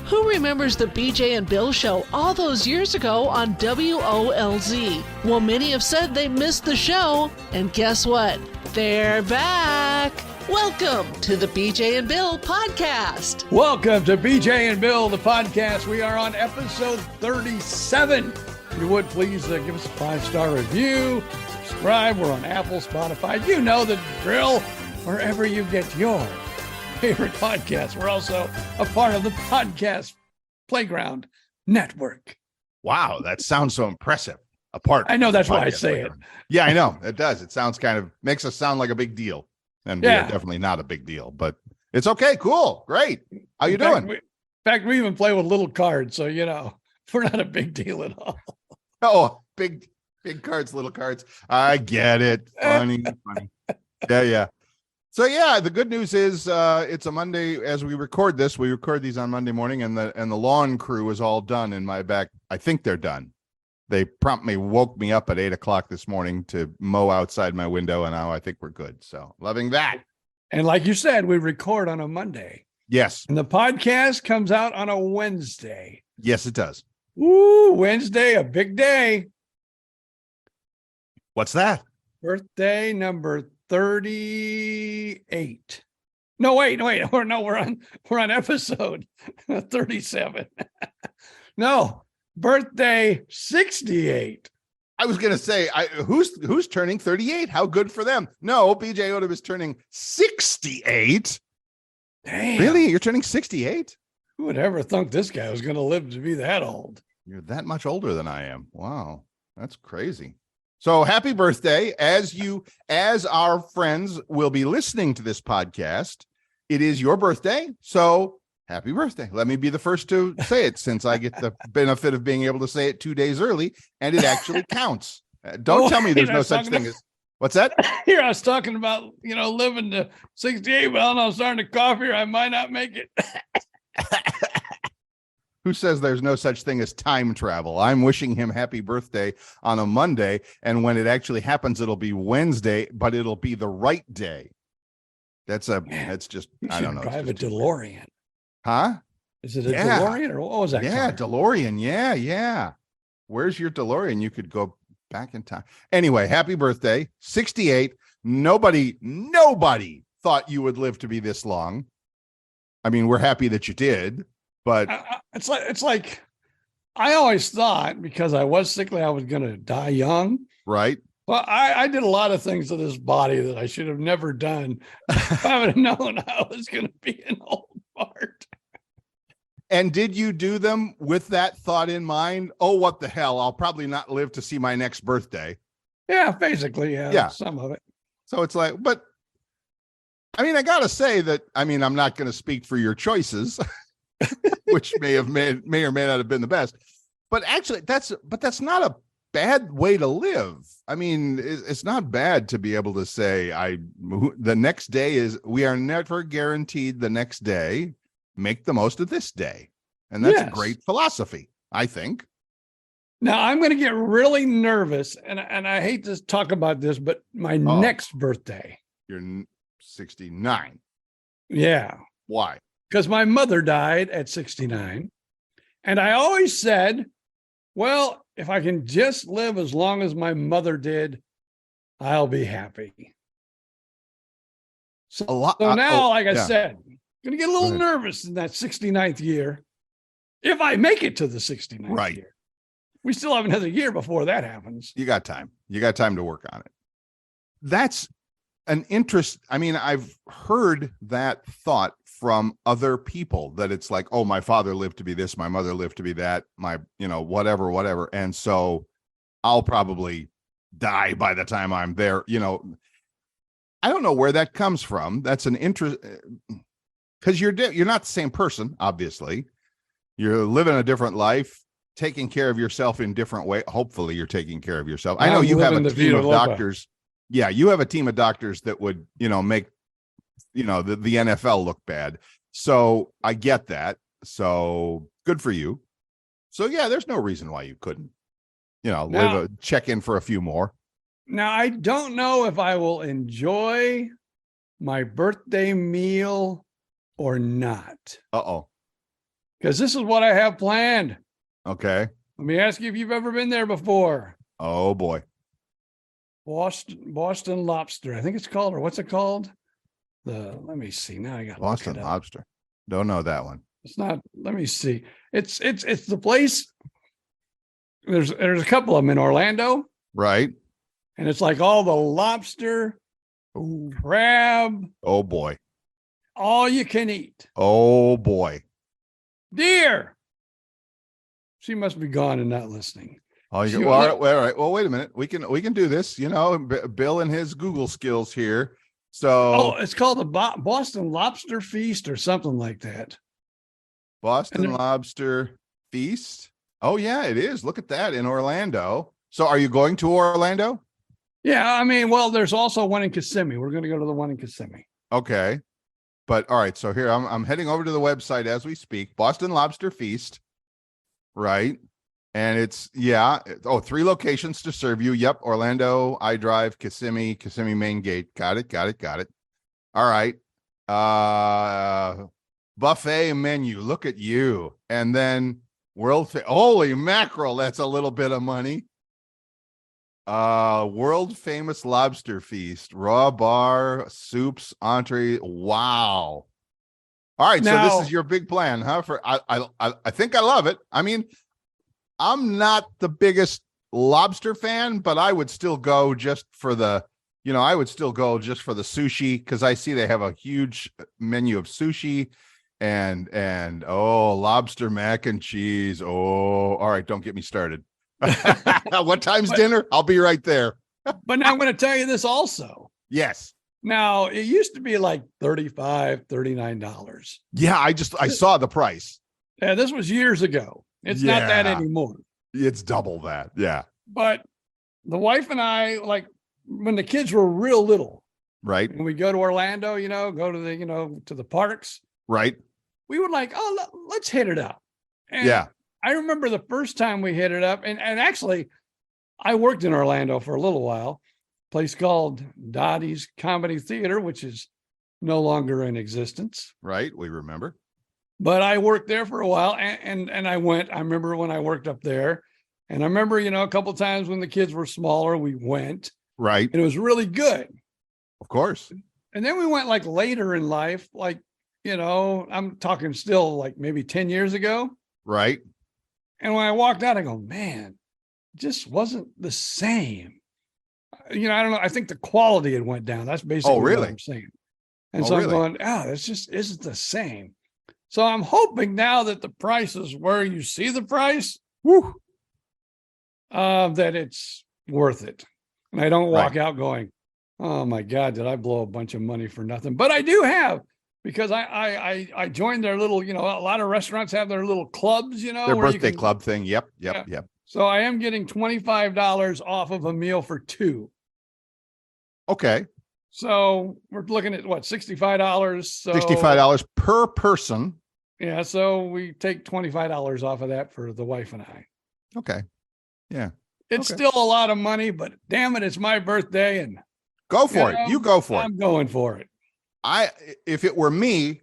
Who remembers the BJ and Bill show all those years ago on WOLZ? Well, many have said they missed the show, and guess what? They're back. Welcome to the BJ and Bill podcast. Welcome to BJ and Bill, the podcast. We are on episode 37. If you would, please give us a 5-star review, subscribe. We're on Apple, Spotify. You know the drill, wherever you get your favorite podcast. We're also a part of the Podcast Playground Network. Wow, that sounds so impressive. I know, that's why I say it. Yeah, I know. It does. It sounds makes us sound like a big deal. And we're definitely not a big deal, but it's okay. Cool. Great. How you doing? In fact, we even play with little cards. So, we're not a big deal at all. Oh, big cards, little cards. I get it. Funny. Yeah. So the good news is it's a Monday as we record this. We record these on Monday morning, and the lawn crew is all done in my back. I think they're done. They promptly woke me up at 8:00 this morning to mow outside my window, and now I think we're good. So loving that. And like you said, we record on a Monday. Yes. And the podcast comes out on a Wednesday. Yes, it does. Ooh, Wednesday, a big day. What's that? Birthday number 38. No, wait. We're on episode 37. No, birthday 68. I was going to say, who's turning 38? How good for them. No, BJ Odom is turning 68. Damn. Really? You're turning 68? Who would ever thunk this guy was going to live to be that old? You're that much older than I am. Wow. That's crazy. So happy birthday. As our friends will be listening to this podcast, it is your birthday. So happy birthday. Let me be the first to say it, since I get the benefit of being able to say it 2 days early, and it actually counts. Don't tell me there's no such thing as... What's that? Here, I was talking about, living to 68. Well, I'm starting to cough here. I might not make it. Who says there's no such thing as time travel? I'm wishing him happy birthday on a Monday, and when it actually happens, it'll be Wednesday, but it'll be the right day. That's just, I don't know. Drive a DeLorean. Huh? Is it a DeLorean, or what was that? Yeah, car? DeLorean. Yeah. Where's your DeLorean? You could go back in time. Anyway, happy birthday. 68. Nobody thought you would live to be this long. I mean, we're happy that you did, but it's like I always thought, because I was sickly, I was going to die young. Right. Well, I did a lot of things to this body that I should have never done. If I would have known I was going to be an old fart. And did you do them with that thought in mind? Oh, what the hell? I'll probably not live to see my next birthday. Yeah, basically. Yeah. Some of it. So it's like, but I mean, I got to say that, I'm not going to speak for your choices, which may or may not have been the best, but actually that's not a bad way to live. I mean, it's not bad to be able to say, the next day we are never guaranteed the next day. Make the most of this day. And that's a great philosophy, I think. Now I'm going to get really nervous, and I hate to talk about this, but my next birthday. You're 69. Yeah. Why? Because my mother died at 69. And I always said, well, if I can just live as long as my mother did, I'll be happy. So now, I said, I'm going to get a little nervous in that 69th year. If I make it to the 69th year. We still have another year before that happens. You got time. You got time to work on it. That's an interest. I mean, I've heard that thought from other people, that it's like, oh, my father lived to be this, my mother lived to be that, my, whatever. And so I'll probably die by the time I'm there. I don't know where that comes from. That's an interest, because you're not the same person, obviously. You're living a different life, taking care of yourself in different way. Hopefully you're taking care of yourself. I know you have a team of doctors. Yeah, you have a team of doctors that would, make, the NFL look bad. So I get that. So good for you. So yeah, there's no reason why you couldn't, check in for a few more. Now, I don't know if I will enjoy my birthday meal or not. Uh-oh. because this is what I have planned. Okay. Let me ask you if you've ever been there before. Oh boy. Boston lobster. I think it's called, or what's it called? Let me see. Now I got to look Boston it up. lobster. Don't know that one. It's not. Let me see. It's the place. There's a couple of them in Orlando, Right. and it's like all the lobster, crab, Oh boy. all you can eat. Oh boy. Deer. She must be gone and not listening. Oh, She- well, all right. Well, wait a minute. We can do this. You know, Bill and his Google skills here. So it's called the Boston Lobster Feast or something like that. Boston Lobster Feast. Oh yeah, it is. Look at that in Orlando. So are you going to Orlando? Yeah, I mean, well, there's also one in Kissimmee. We're going to go to the one in Kissimmee. Okay. But all right, so here I'm heading over to the website as we speak. Boston Lobster Feast. Right. And it's 3 locations to serve you. Yep. Orlando, iDrive, Kissimmee Main Gate. Got it. All right. Buffet menu. Look at you. And then holy mackerel, that's a little bit of money. World famous lobster feast, raw bar, soups, entree. Wow. All right, Now, so this is your big plan, huh? I think I love it. I mean, I'm not the biggest lobster fan, but I would still go just for the sushi, because I see they have a huge menu of sushi and lobster mac and cheese. Oh, all right, don't get me started. What time's dinner? I'll be right there. But now I'm going to tell you this also. Yes. Now, it used to be like $35, $39. Yeah, I saw the price. Yeah, this was years ago. It's not that anymore. It's double that. Yeah. But the wife and I, like when the kids were real little, right? When we go to Orlando, go to to the parks, right? We would like, let's hit it up. And yeah. I remember the first time we hit it up, and actually, I worked in Orlando for a little while, a place called Dottie's Comedy Theater, which is no longer in existence. Right, we remember. But I worked there for a while, and I remember when I worked up there, and I remember, a couple of times when the kids were smaller, we went. Right. And it was really good. Of course. And then we went like later in life, like, I'm talking still like maybe 10 years ago. Right. And when I walked out, I go, man, it just wasn't the same. I don't know. I think the quality had went down. That's basically what I'm saying. And so I'm going, this just isn't the same. So I'm hoping now that the price is where you see the price, that it's worth it. And I don't walk out going, oh my God, did I blow a bunch of money for nothing? But I do have, because I joined their little, a lot of restaurants have their little clubs, their birthday club thing. Yep. So I am getting $25 off of a meal for 2. Okay. So we're looking at what, $65? So $65 per person. Yeah. So we take $25 off of that for the wife and I. Okay. Yeah. It's still a lot of money, but damn it, it's my birthday, and go for it. You go for it. I'm going for it. If it were me,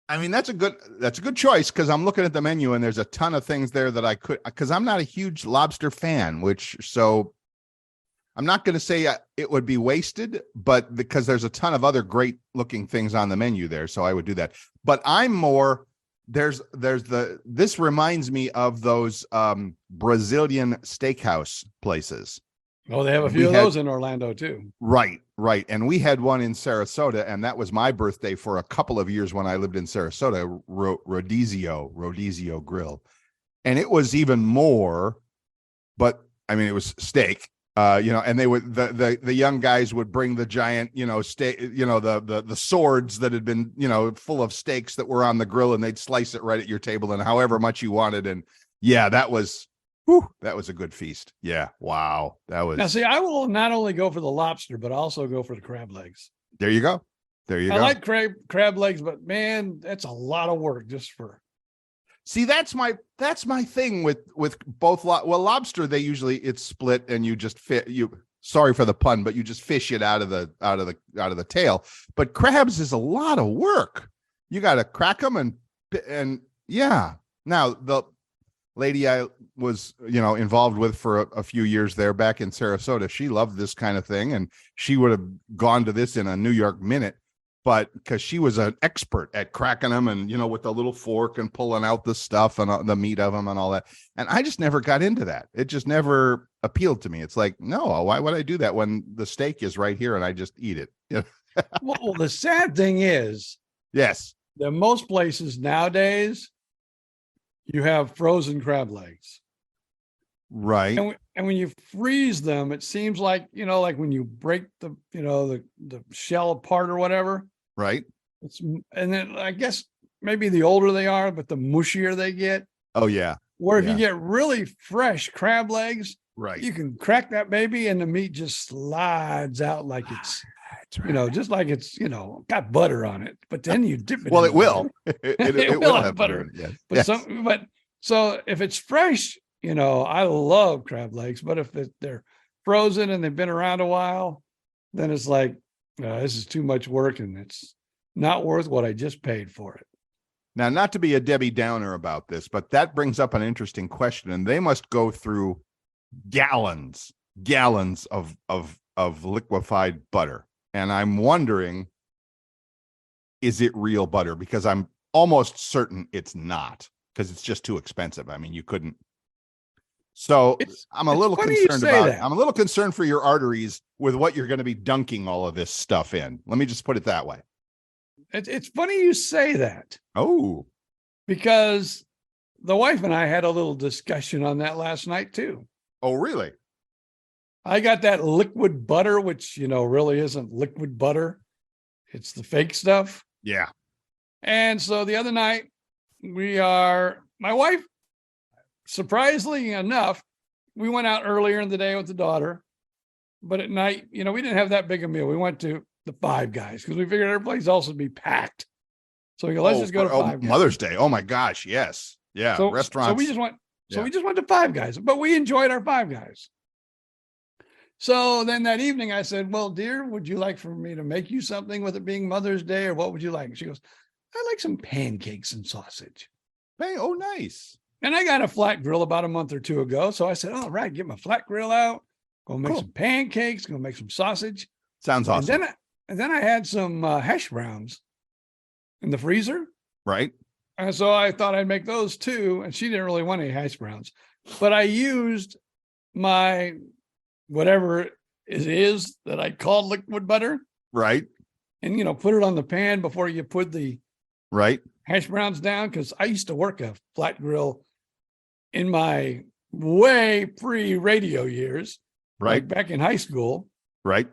I mean, that's a good choice, because I'm looking at the menu and there's a ton of things there that I could, because I'm not a huge lobster fan, so I'm not going to say it would be wasted, but because there's a ton of other great looking things on the menu there. So I would do that. But I'm more, this reminds me of those Brazilian steakhouse places. Oh, they have a few of those in Orlando too. Right. And we had one in Sarasota, and that was my birthday for a couple of years when I lived in Sarasota, Rodizio Grill. And it was even more, but I mean, it was steak, and they would, the young guys would bring the giant, steak, the swords that had been, full of steaks that were on the grill, and they'd slice it right at your table and however much you wanted. And yeah, that was a good feast. Yeah. Wow. That was. Now, see, I will not only go for the lobster, but also go for the crab legs. There you go. I like crab legs, but man, that's a lot of work just for. See, that's my thing with both. Lobster, it's split and you just sorry for the pun, but you just fish it out of the tail. But crabs is a lot of work. You got to crack them and yeah. Now, the lady I was, involved with for a few years there back in Sarasota, she loved this kind of thing, and she would have gone to this in a New York minute, but because she was an expert at cracking them and, with the little fork and pulling out the stuff and the meat of them and all that. And I just never got into that. It just never appealed to me. It's like, no, why would I do that when the steak is right here and I just eat it? Well, the sad thing is, Yes. that most places nowadays, you have frozen crab legs. Right. And when you freeze them, it seems like, like when you break the shell apart or whatever. Right. And then I guess maybe the older they are, but the mushier they get. Oh, yeah. Where if you get really fresh crab legs, right, you can crack that baby and the meat just slides out like it's, right. just like it's, got butter on it. But then you dip it. Well, in it will. It will have butter. Yes. But Yes. So if it's fresh, I love crab legs. But if they're frozen and they've been around a while, then it's like, this is too much work and it's not worth what I just paid for it. Now, not to be a Debbie Downer about this, but that brings up an interesting question. And they must go through gallons of liquefied butter. And I'm wondering, is it real butter? Because I'm almost certain it's not, because it's just too expensive. I mean, you couldn't. So I'm a little concerned about it. I'm a little concerned for your arteries with what you're going to be dunking all of this stuff in. Let me just put it that way. It's funny you say that. Oh, because the wife and I had a little discussion on that last night too. Oh, really? I got that liquid butter, which, really isn't liquid butter. It's the fake stuff. Yeah. And so the other night my wife, surprisingly enough, we went out earlier in the day with the daughter, but at night, we didn't have that big a meal. We went to the Five Guys because we figured every place else would be packed. So we go, let's just go to Five Guys. Mother's Day. Oh my gosh. Yes. Yeah. So, restaurants. So we just went. So we just went to Five Guys, but we enjoyed our Five Guys. So then that evening I said, well, dear, would you like for me to make you something with it being Mother's Day, or what would you like? And she goes, I like some pancakes and sausage. Hey, oh, nice. And I got a flat grill about a month or two ago. So I said, all right, get my flat grill out, go make some pancakes, go make some sausage. Sounds awesome. And then I had some hash browns in the freezer. Right. And so I thought I'd make those too. And she didn't really want any hash browns, but I used my whatever it is that I called liquid butter. Right. And, put it on the pan before you put the hash browns down. Cause I used to work a flat grill in my way pre-radio years. Right. Like back in high school. Right.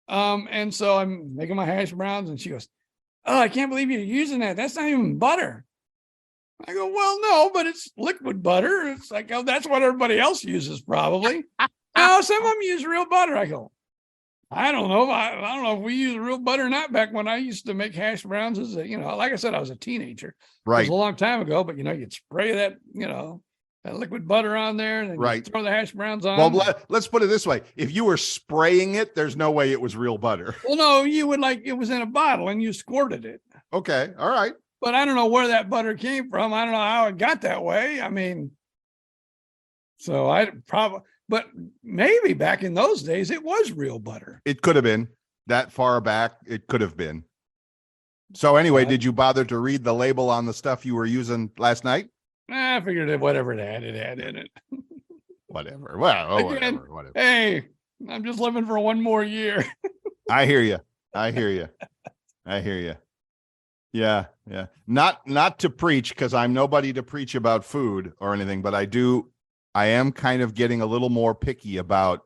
And so I'm making my hash browns and she goes, oh, I can't believe you're using that. That's not even butter. I go, well, no, but it's liquid butter. It's like, oh, that's what everybody else uses probably. No, some of them use real butter. I go, I don't know. I don't know if we use real butter or not. Back when I used to make hash browns as like I said, I was a teenager. Right. It was a long time ago, but you'd spray that, that liquid butter on there and then you throw the hash browns on. Well, let's put it this way. If you were spraying it, there's no way it was real butter. Well, no, you would it was in a bottle and you squirted it. Okay. All right. But I don't know where that butter came from. I don't know how it got that way. I mean, so but maybe back in those days, it was real butter. It could have been that far back. It could have been. So anyway, did you bother to read the label on the stuff you were using last night? I figured whatever it had in it. Whatever. Well, whatever. Hey, I'm just living for one more year. I hear you. Yeah. Not to preach, because I'm nobody to preach about food or anything, but I am kind of getting a little more picky about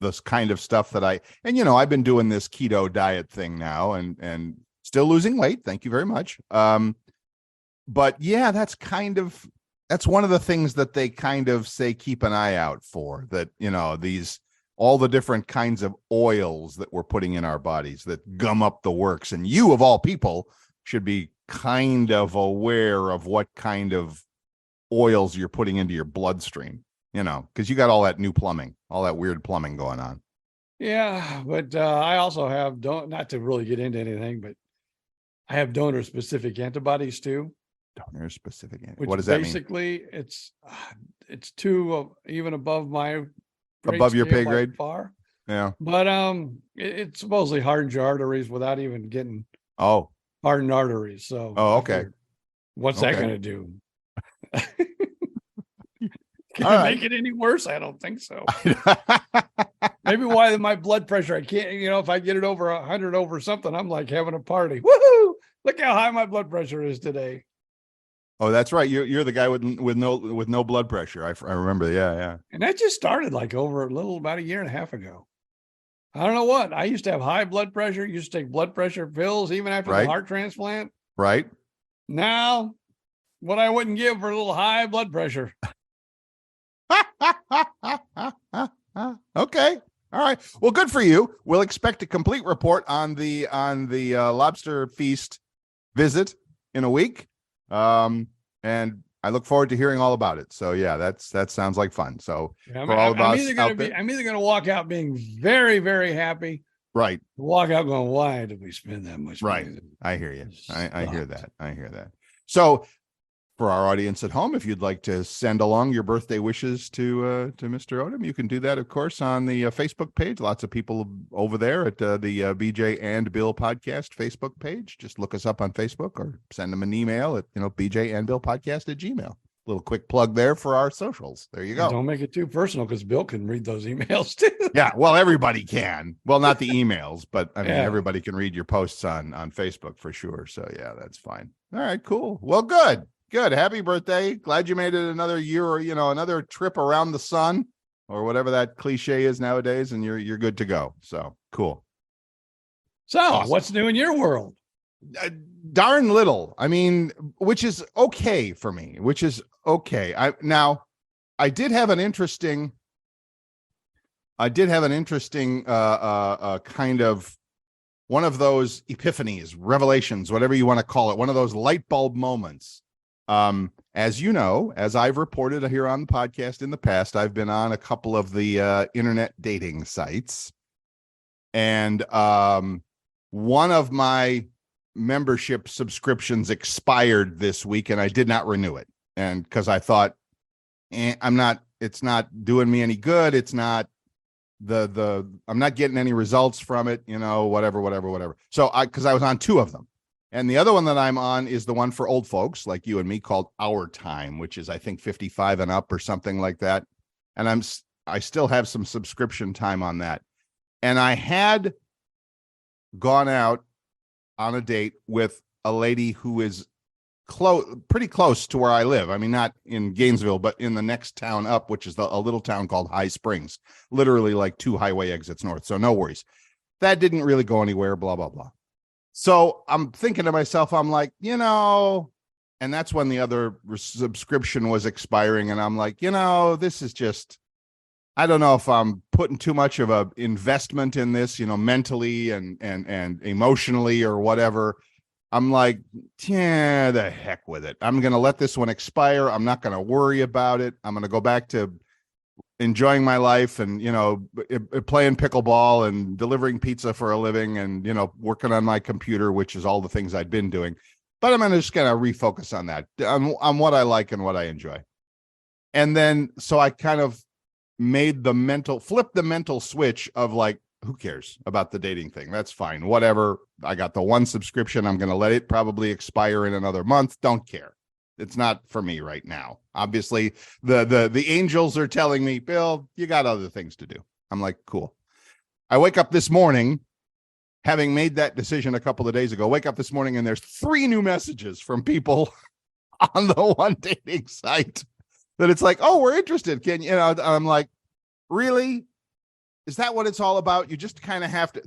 this kind of stuff that I've been doing this keto diet thing now and still losing weight. Thank you very much. But yeah, that's one of the things that they kind of say, keep an eye out for, that, all the different kinds of oils that we're putting in our bodies that gum up the works. And you, of all people, should be kind of aware of what kind of oils you're putting into your bloodstream, because you got all that new plumbing, all that weird plumbing going on. Yeah. But I also have, not to really get into anything, but I have donor specific antibodies too. Donor specific. Which What does that mean? basically it's two even above my grade Above your scale pay by grade? far. Yeah. But it supposedly hardens your arteries without even getting Oh. hardened arteries. So Oh, I okay. figured, what's that going to do? Can All it right. make it any worse? I don't think so. Maybe why my blood pressure, I can't, if I get it over 100 over something, I'm like having a party. Woohoo! Look how high my blood pressure is today. Oh, that's right. You're the guy with no blood pressure. I remember. Yeah. And that just started like about a year and a half ago. I don't know what. I used to have high blood pressure, used to take blood pressure pills even after the heart transplant. Right. Now, what I wouldn't give for a little high blood pressure. Okay. All right. Well, good for you. We'll expect a complete report on the lobster feast visit in a week. And I look forward to hearing all about it. So yeah, that sounds like fun. So for all of us out there, I'm either going to walk out being very, very happy. Right. Walk out going, why did we spend that much money? Right. I hear you. I hear that. I hear that. So for our audience at home, if you'd like to send along your birthday wishes to Mr. Odom, you can do that, of course, on the Facebook page. Lots of people over there at the BJ and Bill podcast Facebook page. Just look us up on Facebook or send them an email at BJ and Bill podcast at Gmail. Little quick plug there for our socials. There you go. Don't make it too personal because Bill can read those emails too. Yeah, well, everybody can. Well, not the emails, but I mean, everybody can read your posts on Facebook for sure. So yeah, that's fine. All right, cool. Well, good. Happy birthday. Glad you made it another year or, another trip around the sun or whatever that cliche is nowadays. And you're good to go. So cool. So awesome. What's new in your world? Darn little. I mean, which is okay for me, which is okay. I did have an interesting kind of one of those epiphanies, revelations, whatever you want to call it. One of those light bulb moments. As you know, as I've reported here on the podcast in the past, I've been on a couple of the internet dating sites, and one of my membership subscriptions expired this week, and I did not renew it, and because I thought, it's not doing me any good. It's not I'm not getting any results from it, whatever. So because I was on two of them. And the other one that I'm on is the one for old folks like you and me called Our Time, which is, I think, 55 and up or something like that. And I still have some subscription time on that. And I had gone out on a date with a lady who is pretty close to where I live. I mean, not in Gainesville, but in the next town up, which is a little town called High Springs, literally like 2 highway exits north. So no worries. That didn't really go anywhere, blah, blah, blah. So I'm thinking to myself, I'm like, and that's when the other subscription was expiring. And I'm like, this is just, I don't know if I'm putting too much of a investment in this, mentally and emotionally or whatever. I'm like, yeah, the heck with it. I'm going to let this one expire. I'm not going to worry about it. I'm going to go back to enjoying my life and, playing pickleball and delivering pizza for a living and, working on my computer, which is all the things I'd been doing. But I'm just going to refocus on that, on what I like and what I enjoy. And then, so I kind of flipped the mental switch of like, who cares about the dating thing? That's fine. Whatever. I got the one subscription. I'm going to let it probably expire in another month. Don't care. It's not for me right now. Obviously, the angels are telling me, Bill, you got other things to do. I'm like, cool. I wake up this morning, having made that decision a couple of days ago, wake up this morning and there's 3 new messages from people on the one dating site that it's like, oh, we're interested. I'm like, really? Is that what it's all about? You just kind of have to,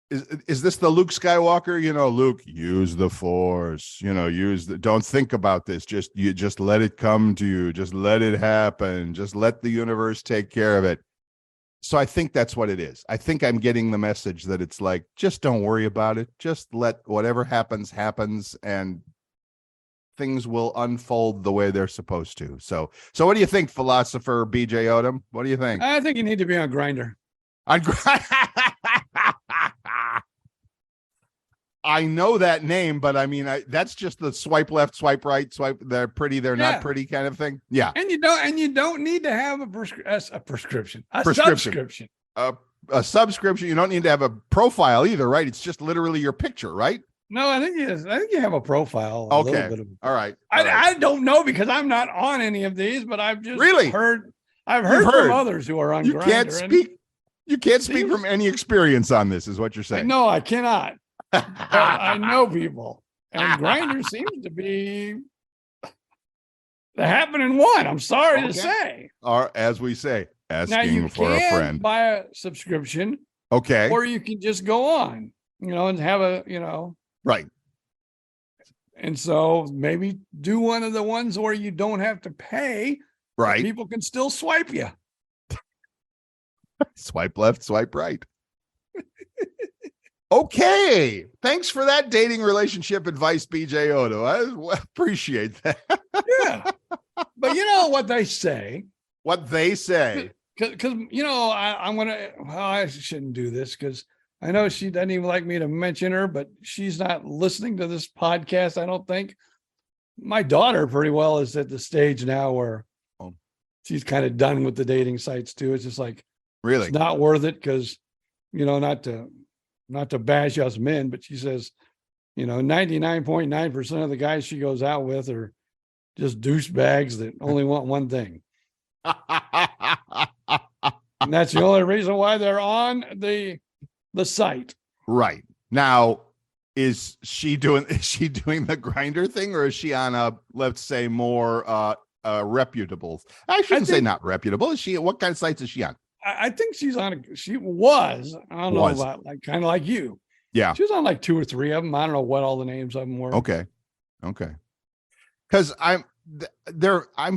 is this the Luke Skywalker? Luke, use the Force, don't think about this. Just let it come to you. Just let it happen. Just let the universe take care of it. So I think that's what it is. I think I'm getting the message that it's like, just don't worry about it. Just let whatever happens, and things will unfold the way they're supposed to. So what do you think, philosopher BJ Odom? What do you think? I think you need to be on Grindr. I know that name, but I mean, that's just the swipe left, swipe right, swipe. They're pretty, they're not pretty kind of thing. Yeah. And you don't need to have a prescription, a subscription. A subscription. You don't need to have a profile either, right? It's just literally your picture, right? No, I think you have a profile. Okay. All right. I don't know because I'm not on any of these, but I've just heard from others who are on Grindr. Can't speak. You can't speak from any experience on this, is what you're saying. No, I cannot. But I know people, and Grindr seems to be the happening one. I'm sorry to say. Or as we say, asking now you for a friend. Buy a subscription, okay, or you can just go on, and have a, right. And so maybe do one of the ones where you don't have to pay. Right, people can still swipe you. Swipe left, swipe right. Okay. Thanks for that dating relationship advice, BJ Odom. I appreciate that. Yeah. But you know what they say? What they say. Because, I'm going to, I shouldn't do this because I know she doesn't even like me to mention her, but she's not listening to this podcast, I don't think. My daughter pretty well is at the stage now where she's kind of done with the dating sites too. It's just like, really, it's not worth it because, not to bash us men, but she says, 99.9% of the guys she goes out with are just douchebags that only want one thing. And that's the only reason why they're on the site. Right. Now, is she doing the Grindr thing, or is she on a, let's say, more reputable? I shouldn't say not reputable. Is she, what kind of sites is she on? I think she's on. She was. I don't know about kind of like you. Yeah, she was on like 2 or 3 of them. I don't know what all the names of them were. Okay. Because I'm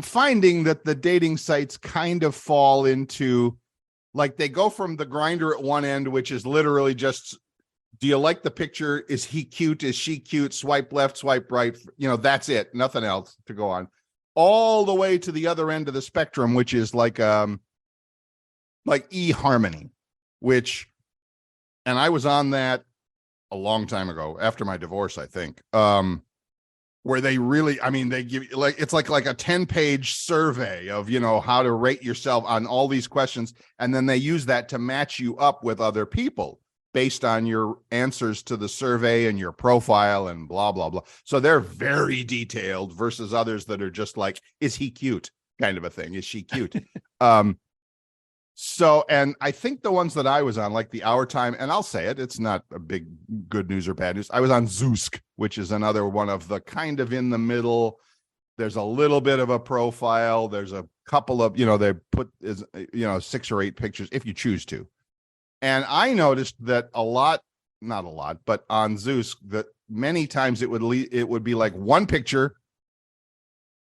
finding that the dating sites kind of fall into, like, they go from the Grindr at one end, which is literally just, do you like the picture? Is he cute? Is she cute? Swipe left, swipe right. That's it. Nothing else to go on. All the way to the other end of the spectrum, which is like eHarmony, and I was on that a long time ago after my divorce, I think, where they really, they give you it's like a 10-page survey of, how to rate yourself on all these questions. And then they use that to match you up with other people based on your answers to the survey and your profile and blah, blah, blah. So they're very detailed versus others that are just like, is he cute? Kind of a thing. Is she cute? So, and I think the ones that I was on, like the Hour Time, and I'll say it, it's not a big good news or bad news. I was on Zoosk, which is another one of the kind of in the middle. There's a little bit of a profile. There's a couple of, they put, 6 or 8 pictures if you choose to. And I noticed that not a lot, but on Zoosk, that many times it would be like one picture,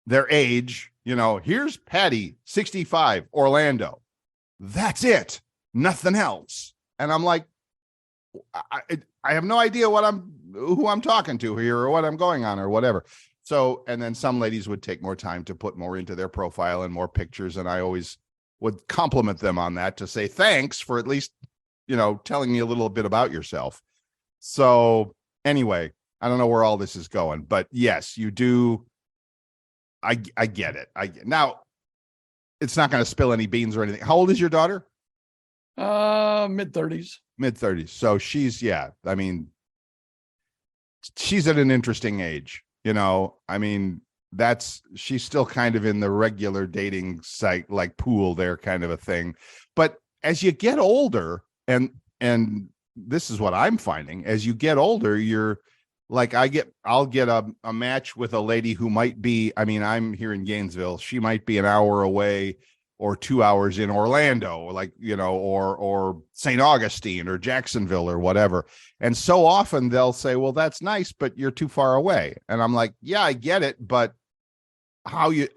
their age, here's Patty, 65, Orlando. That's it. Nothing else. And I'm like, I have no idea who I'm talking to here or what I'm going on or whatever. So, and then some ladies would take more time to put more into their profile and more pictures. And I always would compliment them on that to say, thanks for at least, telling me a little bit about yourself. So anyway, I don't know where all this is going, but yes, you do. I get it. Now, it's not going to spill any beans or anything. How old is your daughter? Mid-30s. Mid-30s. So she's, she's at an interesting age, she's still kind of in the regular dating site, like pool there kind of a thing. But as you get older, and this is what I'm finding, as you get older, you're like, I'll get a match with a lady who might be, I'm here in Gainesville. She might be an hour away or 2 hours in Orlando, or St. Augustine or Jacksonville or whatever. And so often they'll say, well, that's nice, but you're too far away. And I'm like, yeah, I get it. But how you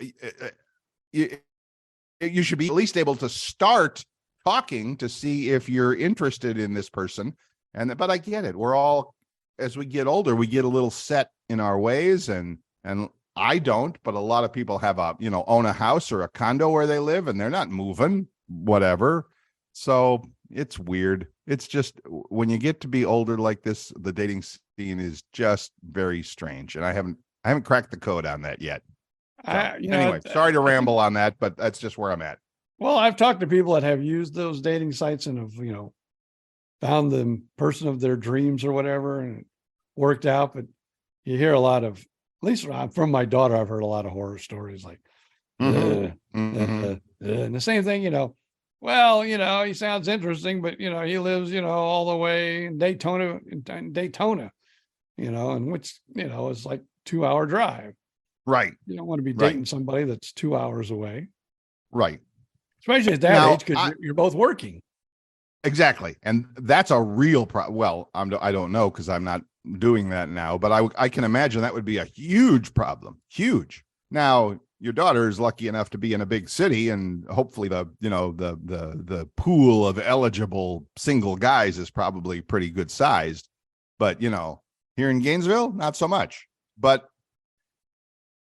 should be at least able to start talking to see if you're interested in this person. But I get it. We're all, as we get older, we get a little set in our ways, and I don't, but a lot of people have own a house or a condo where they live and they're not moving, whatever. So it's weird. It's just when you get to be older like this, the dating scene is just very strange. And I haven't cracked the code on that yet. So, anyway, sorry to ramble on that, but that's just where I'm at. Well, I've talked to people that have used those dating sites and have, found the person of their dreams or whatever, and it worked out. But you hear a lot of, at least from my daughter, I've heard a lot of horror stories like, and the same thing, well, he sounds interesting, but, he lives, all the way in Daytona, and which, is like 2-hour drive. Right. You don't want to be dating somebody that's 2 hours away. Right. Especially at that age, because you're both working. Exactly. And that's a real problem. Well, I don't know because I'm not doing that now, but I can imagine that would be a huge problem. Huge. Now, your daughter is lucky enough to be in a big city, and hopefully the pool of eligible single guys is probably pretty good sized. But, here in Gainesville, not so much. But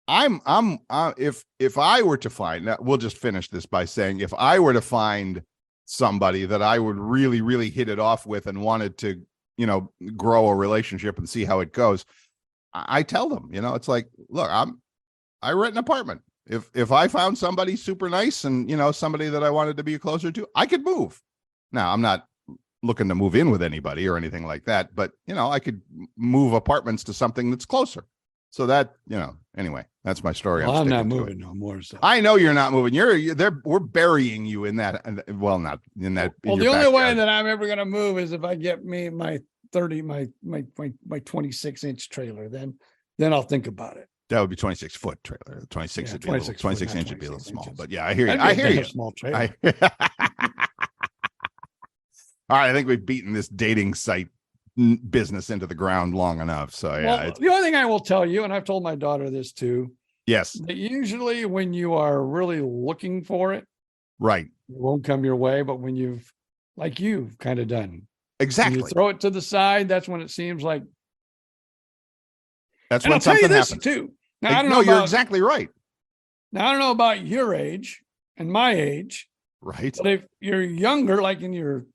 if I were to find, we'll just finish this by saying, if I were to find somebody that I would really, really hit it off with and wanted to, grow a relationship and see how it goes, I tell them, it's like, look, I rent an apartment. If I found somebody super nice and, somebody that I wanted to be closer to, I could move. Now, I'm not looking to move in with anybody or anything like that, but, I could move apartments to something that's closer. So that, anyway, that's my story. Well, I'm not moving no more. So. I know you're not moving. We're burying you in that. Well, not in that. Well, the only way that I'm ever going to move is if I get me my 26-inch trailer. Then I'll think about it. That would be 26-foot trailer. 26 would be 26 inch would be a little small. But yeah, I hear you. I hear you. Small trailer. All right, I think we've beaten this dating site business into the ground long enough. So yeah. Well, the only thing I will tell you, and I've told my daughter this too. Yes. That usually when you are really looking for it, right, it won't come your way. But when you've kind of done exactly, when you throw it to the side, that's when it seems like. That's and when I'll tell you something this happens. Too. Now I don't know. You're exactly right. Now I don't know about your age and my age, right? But if you're younger, like in your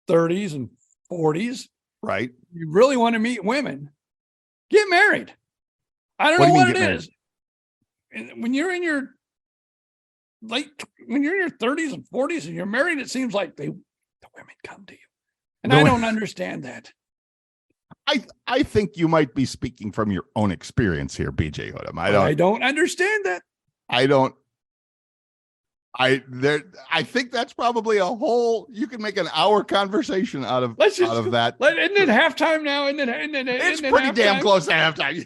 30s and 40s. Right. You really want to meet women, get married. I don't know what it is. When you're in your 30s and 40s and you're married, it seems like the women come to you. And I don't understand that. I think you might be speaking from your own experience here, BJ Odom. I don't understand that. I think that's probably you can make an hour conversation out of that. Isn't it halftime now? It's pretty damn close to halftime.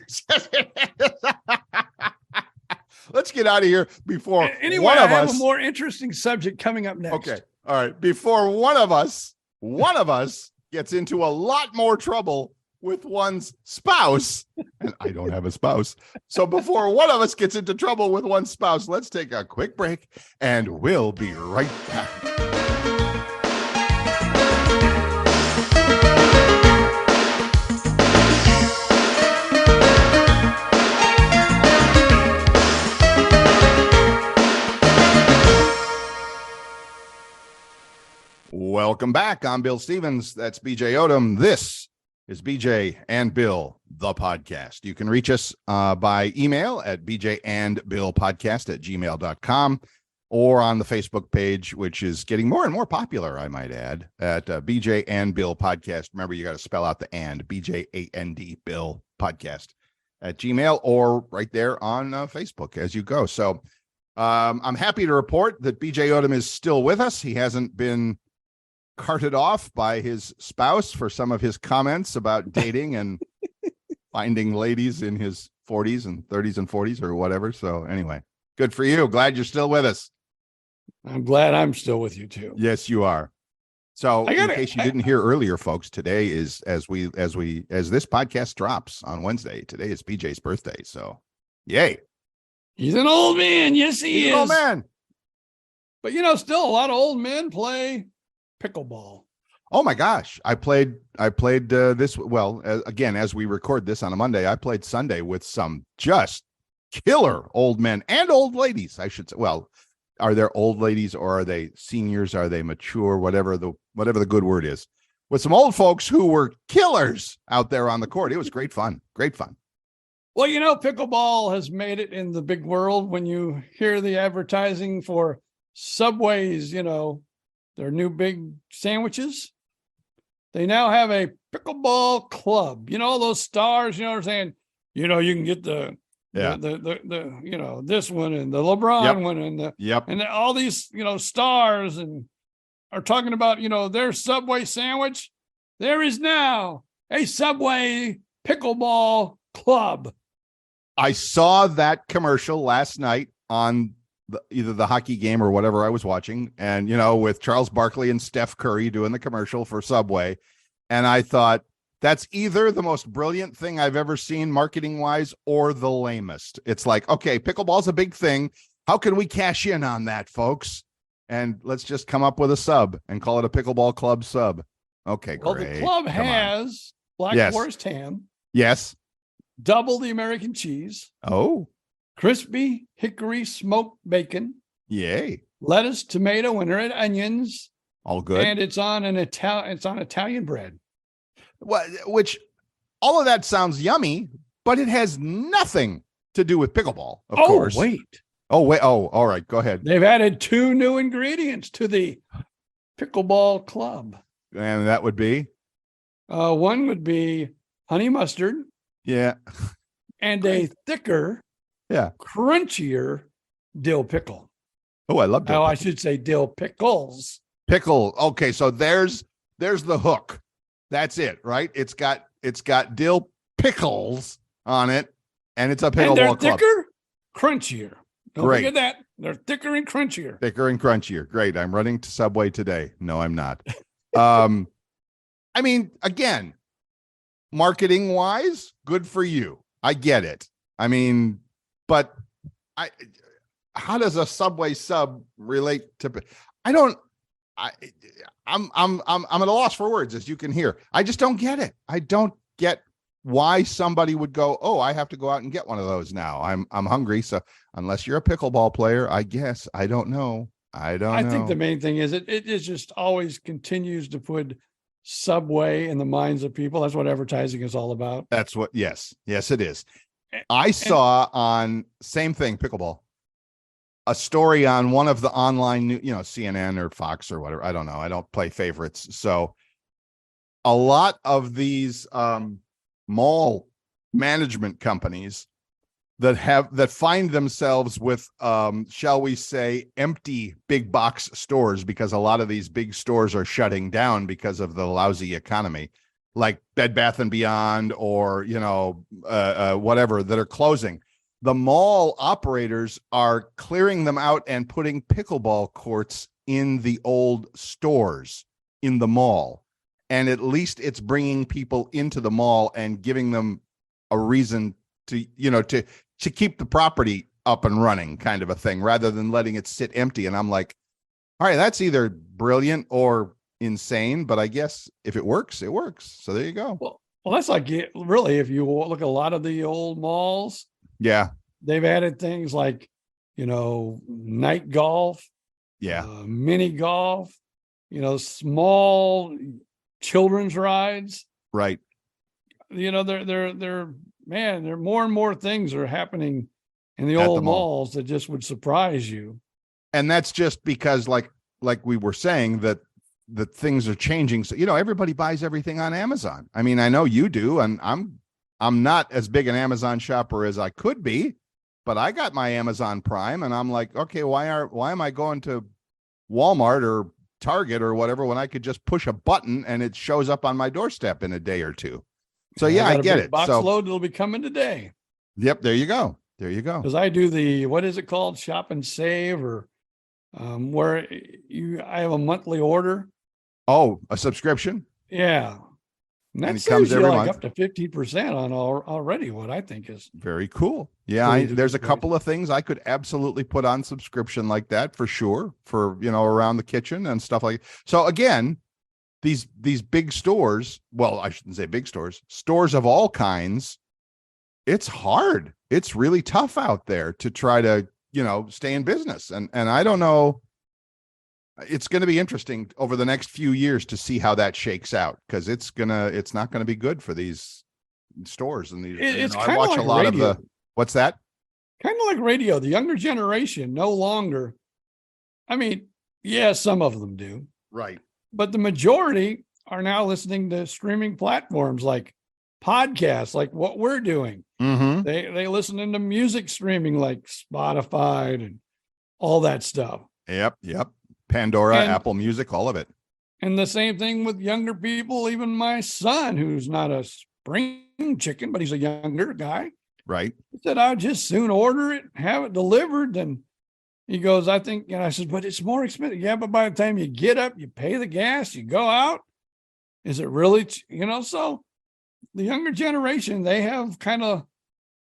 Let's get out of here before I have a more interesting subject coming up next. Okay. All right. Before one of us gets into a lot more trouble with one's spouse, and I don't have a spouse. So before one of us gets into trouble with one's spouse, let's take a quick break and we'll be right back. Welcome back. I'm Bill Stevens. That's BJ Odom. This is BJ and Bill, the podcast. You can reach us by email at bjandbillpodcast@gmail.com or on the Facebook page, which is getting more and more popular, I might add, at BJ and Bill Podcast. Remember, you got to spell out the and, BJAND Bill Podcast at Gmail or right there on Facebook as you go. So I'm happy to report that BJ Odom is still with us. He hasn't been carted off by his spouse for some of his comments about dating and finding ladies in his 40s and 30s and 40s or whatever. So anyway, good for you. Glad you're still with us. I'm glad I'm still with you too. Yes, you are. So in case you didn't hear earlier, folks, today is as this podcast drops on Wednesday, today is BJ's birthday. So yay. He's an old man. Yes, he is. An old man. But still a lot of old men play pickleball. Oh my gosh. I played this. Well, again, as we record this on a Monday, I played Sunday with some just killer old men and old ladies. I should say, well, are there old ladies or are they seniors? Are they mature? Whatever the good word is, with some old folks who were killers out there on the court. It was great fun. Great fun. Well, pickleball has made it in the big world. When you hear the advertising for Subway's, their new big sandwiches, they now have a pickleball club. Those stars, are saying, you can get the this one and the LeBron one and all these, stars, and are talking about, their Subway sandwich. There is now a Subway pickleball club. I saw that commercial last night on either the hockey game or whatever I was watching, and with Charles Barkley and Steph Curry doing the commercial for Subway, and I thought that's either the most brilliant thing I've ever seen marketing wise or the lamest. It's like, okay, pickleball's a big thing. How can we cash in on that, folks? And let's just come up with a sub and call it a pickleball club sub. Okay, great. Well, the club has Black Forest ham. Yes. Double the American cheese. Oh. Crispy hickory smoked bacon. Yay. Lettuce, tomato, and red onions. All good. And it's on Italian bread. Well, which all of that sounds yummy, but it has nothing to do with pickleball, of course. Wait. Oh, wait. Oh, all right. Go ahead. They've added 2 new ingredients to the pickleball club. And that would be? One would be honey mustard. Yeah. And a thicker, crunchier dill pickle. Oh, I love dill pickle. I should say dill pickles. Pickle. Okay, so there's the hook. That's it, right? It's got dill pickles on it, and it's a pickleball club. And they're thicker, crunchier. Don't Great. forget that. They're thicker and crunchier. Thicker and crunchier. Great. I'm running to Subway today. No, I'm not. I mean, again, marketing wise, good for you. I get it. I mean, but how does a Subway sub relate to? I'm at a loss for words, as you can hear. I just don't get it. I don't get why somebody would go, oh, I have to go out and get one of those now. I'm hungry. So unless you're a pickleball player, I guess, I don't know. I think the main thing is it just always continues to put Subway in the minds of people. That's what advertising is all about. That's what, yes, it is. I saw on same thing, pickleball, a story on one of the online new, CNN or Fox or whatever. I don't know. I don't play favorites. So a lot of these mall management companies that find themselves with, shall we say, empty big box stores, because a lot of these big stores are shutting down because of the lousy economy, like Bed Bath and Beyond or, whatever, that are closing. The mall operators are clearing them out and putting pickleball courts in the old stores in the mall. And at least it's bringing people into the mall and giving them a reason to keep the property up and running, kind of a thing, rather than letting it sit empty. And I'm like, all right, that's either brilliant or insane, but I guess if it works, it works. So there you go. Well, that's like, really, if you look at a lot of the old malls, they've added things like, night golf, mini golf, small children's rides. Right. They're more and more things are happening in the old malls that just would surprise you. And that's just because like we were saying that things are changing. So, everybody buys everything on Amazon. I mean, I know you do, and I'm not as big an Amazon shopper as I could be, but I got my Amazon Prime, and I'm like, okay, why am I going to Walmart or Target or whatever when I could just push a button and it shows up on my doorstep in a day or two? So I get it. Box load that'll be coming today. Yep, there you go. Because I do the, what is it called, Shop and Save, or where I have a monthly order. Oh, a subscription? Yeah. And that it comes every month. Up to 50% on already, what I think is very cool. Yeah, there's a couple of things I could absolutely put on subscription like that for sure, for around the kitchen and stuff like. So again, these big stores, well, I shouldn't say big stores of all kinds, it's hard. It's really tough out there to try to stay in business. And I don't know. It's going to be interesting over the next few years to see how that shakes out, because it's not going to be good for these stores and these. It's I kind of watch like a lot radio. of the. What's that? Kind of like radio. The younger generation no longer. I mean, yeah, some of them do, Right. but the majority are now listening to streaming platforms like podcasts, like what we're doing. Mm-hmm. They listen to music streaming like Spotify and all that stuff. Yep. Pandora, And- Apple Music, all of it. And the same thing with younger people, even my son, who's not a spring chicken, but he's a younger guy. Right. He said, I'd just soon order it, have it delivered. And he goes, I think, and I said, but it's more expensive. Yeah, but by the time you get up, you pay the gas, you go out. Is it really, so the younger generation, they have kind of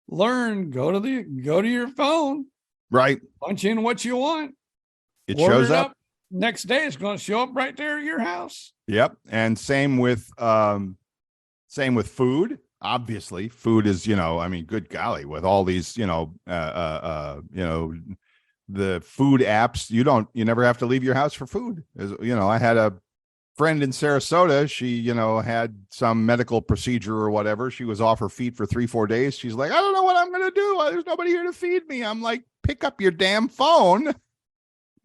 learned, go to your phone, Right. punch in what you want. It order shows it up. Next day, it's going to show up right there at your house. Yep. And same with food. Obviously, food is, good golly, with all these, the food apps, you never have to leave your house for food. I had a friend in Sarasota. She, had some medical procedure or whatever. She was off her feet for 3-4 days. She's like, I don't know what I'm going to do. There's nobody here to feed me. I'm like, pick up your damn phone.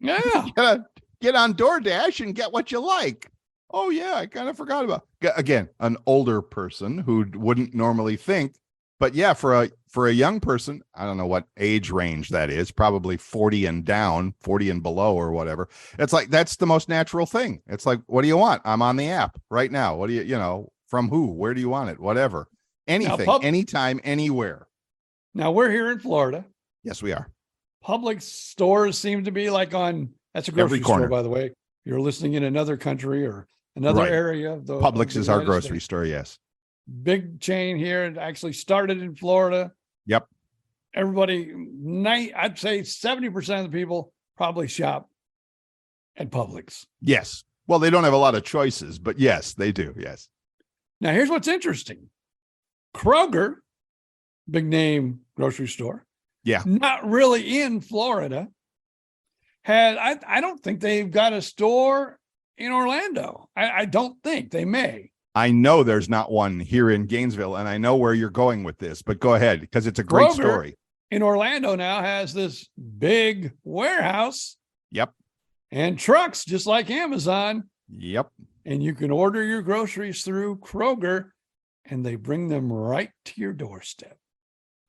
Yeah. Get on DoorDash and get what you like. Oh yeah, I kind of forgot about. Again, an older person who wouldn't normally think, but yeah, for a young person, I don't know what age range that is, probably 40 and down, 40 and below or whatever. It's like, that's the most natural thing. It's like, what do you want? I'm on the app right now. What do you, from who? Where do you want it? Whatever. Anything, anytime, anywhere. Now we're here in Florida. Yes, we are. Public stores seem to be like that's a grocery store, by the way. If you're listening in another country or another area of the Publix is our United grocery States. store. Yes. Big chain here. It actually started in Florida. Yep. Everybody, I'd say 70% of the people probably shop at Publix. Yes. Well, they don't have a lot of choices, but yes, they do. Yes. Now, here's what's interesting. Kroger, big name grocery store. Yeah. Not really in Florida. I don't think they've got a store in Orlando. I don't think. They may. I know there's not one here in Gainesville, and I know where you're going with this, but go ahead, because it's a great Kroger story. In Orlando now has this big warehouse. Yep. And trucks, just like Amazon. Yep. And you can order your groceries through Kroger, and they bring them right to your doorstep.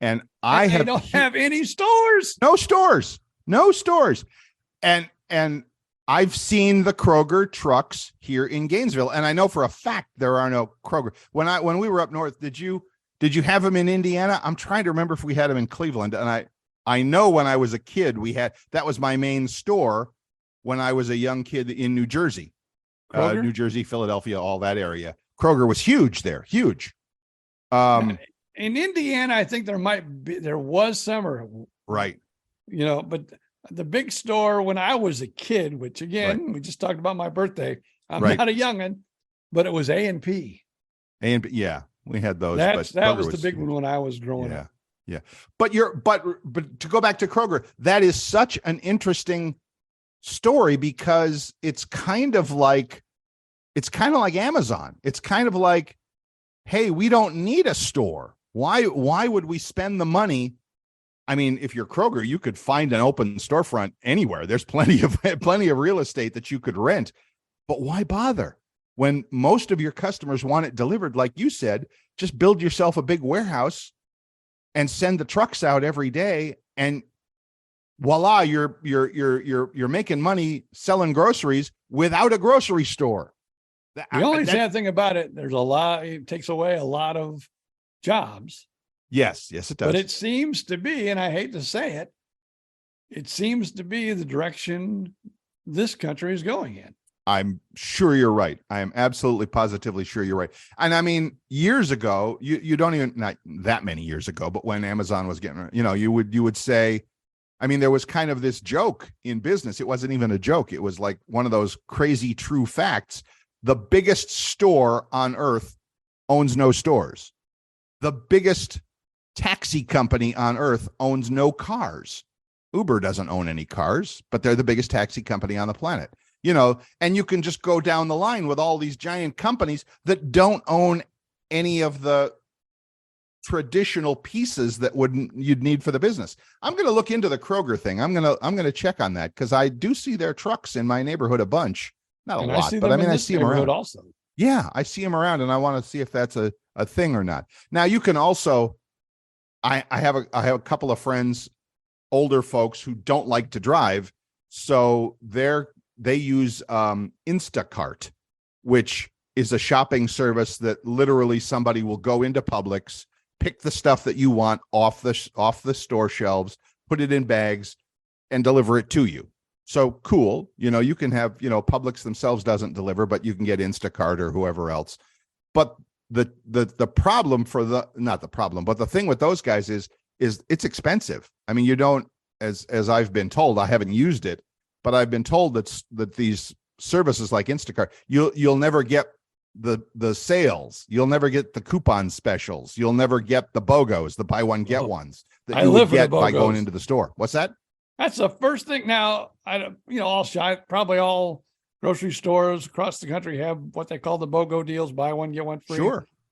And they don't have any stores. No stores. And I've seen the Kroger trucks here in Gainesville, and I know for a fact there are no Kroger. When we were up north, did you have them in Indiana? I'm trying to remember if we had them in Cleveland. And I know when I was a kid, that was my main store when I was a young kid in New Jersey, New Jersey, Philadelphia, all that area. Kroger was huge there, huge. In Indiana, I think there was some, right. But the big store when I was a kid, which again, we just talked about my birthday. I'm not a youngin', but it was A&P. A&P, yeah, we had those. That was the big one when I was growing up. Yeah. But to go back to Kroger, that is such an interesting story, because it's kind of like Amazon. It's kind of like, hey, we don't need a store. Why would we spend the money? I mean, if you're Kroger, you could find an open storefront anywhere. There's plenty of real estate that you could rent, but why bother when most of your customers want it delivered? Like you said, just build yourself a big warehouse and send the trucks out every day, and voila, you're making money selling groceries without a grocery store. The only sad thing about it, it takes away a lot of jobs. Yes, it does. But it seems to be, and I hate to say it seems to be the direction this country is going in. I'm sure you're right. I am absolutely positively sure you're right. And I mean, years ago, you don't even, not that many years ago, but when Amazon was getting, you would say, I mean, there was kind of this joke in business. It wasn't even a joke. It was like one of those crazy true facts. The biggest store on earth owns no stores. The biggest taxi company on earth owns no cars. Uber doesn't own any cars, but they're the biggest taxi company on the planet. And you can just go down the line with all these giant companies that don't own any of the traditional pieces that you'd need for the business. I'm going to look into the Kroger thing. I'm going to check on that, because I do see their trucks in my neighborhood a bunch. Not a lot, but I see them around also. Yeah, I see them around, and I want to see if that's a thing or not. Now, you can also, I have a couple of friends, older folks, who don't like to drive, so they use Instacart, which is a shopping service that literally somebody will go into Publix, pick the stuff that you want off the store shelves, put it in bags, and deliver it to you. So cool. You can have, Publix themselves doesn't deliver, but you can get Instacart or whoever else. But the problem not the problem, but the thing with those guys is it's expensive. I mean, you don't, as I've been told, I haven't used it, but I've been told that these services like Instacart, you'll never get the sales. You'll never get the coupon specials. You'll never get the BOGOs, the buy one, get ones that you would get by going into the store. What's that? That's the first thing. Now, probably all grocery stores across the country have what they call the BOGO deals, buy one, get one free.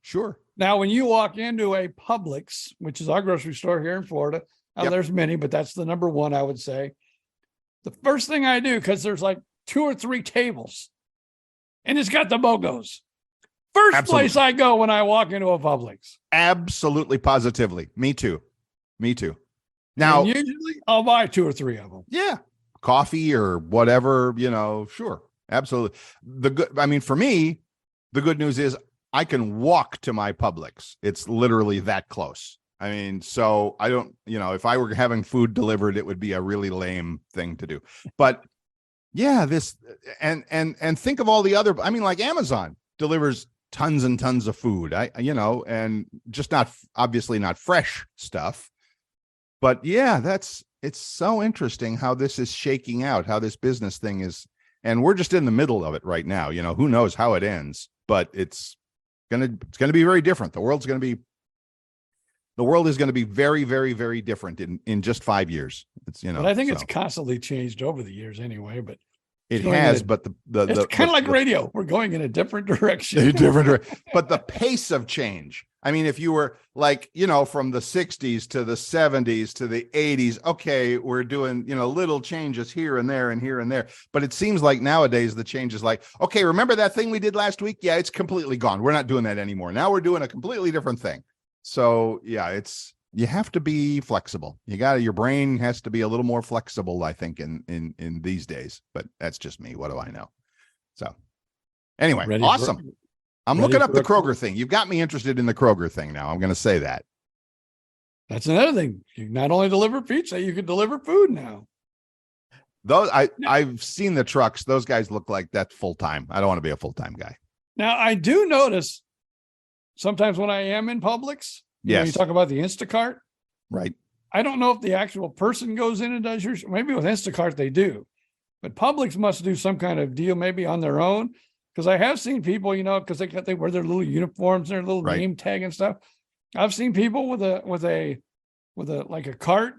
Sure. Now, when you walk into a Publix, which is our grocery store here in Florida, there's many, but that's the number one, I would say. The first thing I do, because there's like 2 or 3 tables, and it's got the BOGOs. First place I go when I walk into a Publix. Absolutely, positively. Me too. Now, and usually I'll buy 2 or 3 of them. Yeah. Coffee or whatever, sure. Absolutely. For me, the good news is I can walk to my Publix. It's literally that close. I mean, so I don't, if I were having food delivered, it would be a really lame thing to do. But yeah, this, and think of all the other, like Amazon delivers tons and tons of food, and just obviously not fresh stuff. But yeah, it's so interesting how this is shaking out, how this business thing is, and we're just in the middle of it right now. Who knows how it ends, but it's going to be very different. The world is going to be very, very, very different in just 5 years. But I think it's constantly changed over the years anyway, but it has, but it's kind of like radio. We're going in a different direction. But the pace of change. If you were like, from the 60s to the 70s to the 80s, okay, we're doing, little changes here and there and here and there. But it seems like nowadays the change is like, okay, remember that thing we did last week? Yeah, it's completely gone. We're not doing that anymore. Now we're doing a completely different thing. So yeah, you have to be flexible. Your brain has to be a little more flexible, I think, in these days, but that's just me. What do I know? So anyway, awesome. I'm looking up the Kroger thing. You've got me interested in the Kroger thing now. I'm going to say that. That's another thing. You not only deliver pizza, you can deliver food now. I've seen the trucks. Those guys look like that's full-time. I don't want to be a full-time guy. Now, I do notice sometimes when I am in Publix, you talk about the Instacart. Right. I don't know if the actual person goes in and does yours. Maybe with Instacart they do. But Publix must do some kind of deal maybe on their own. Because I have seen people, because they wear their little uniforms, their little name tag and stuff. I've seen people with a like a cart,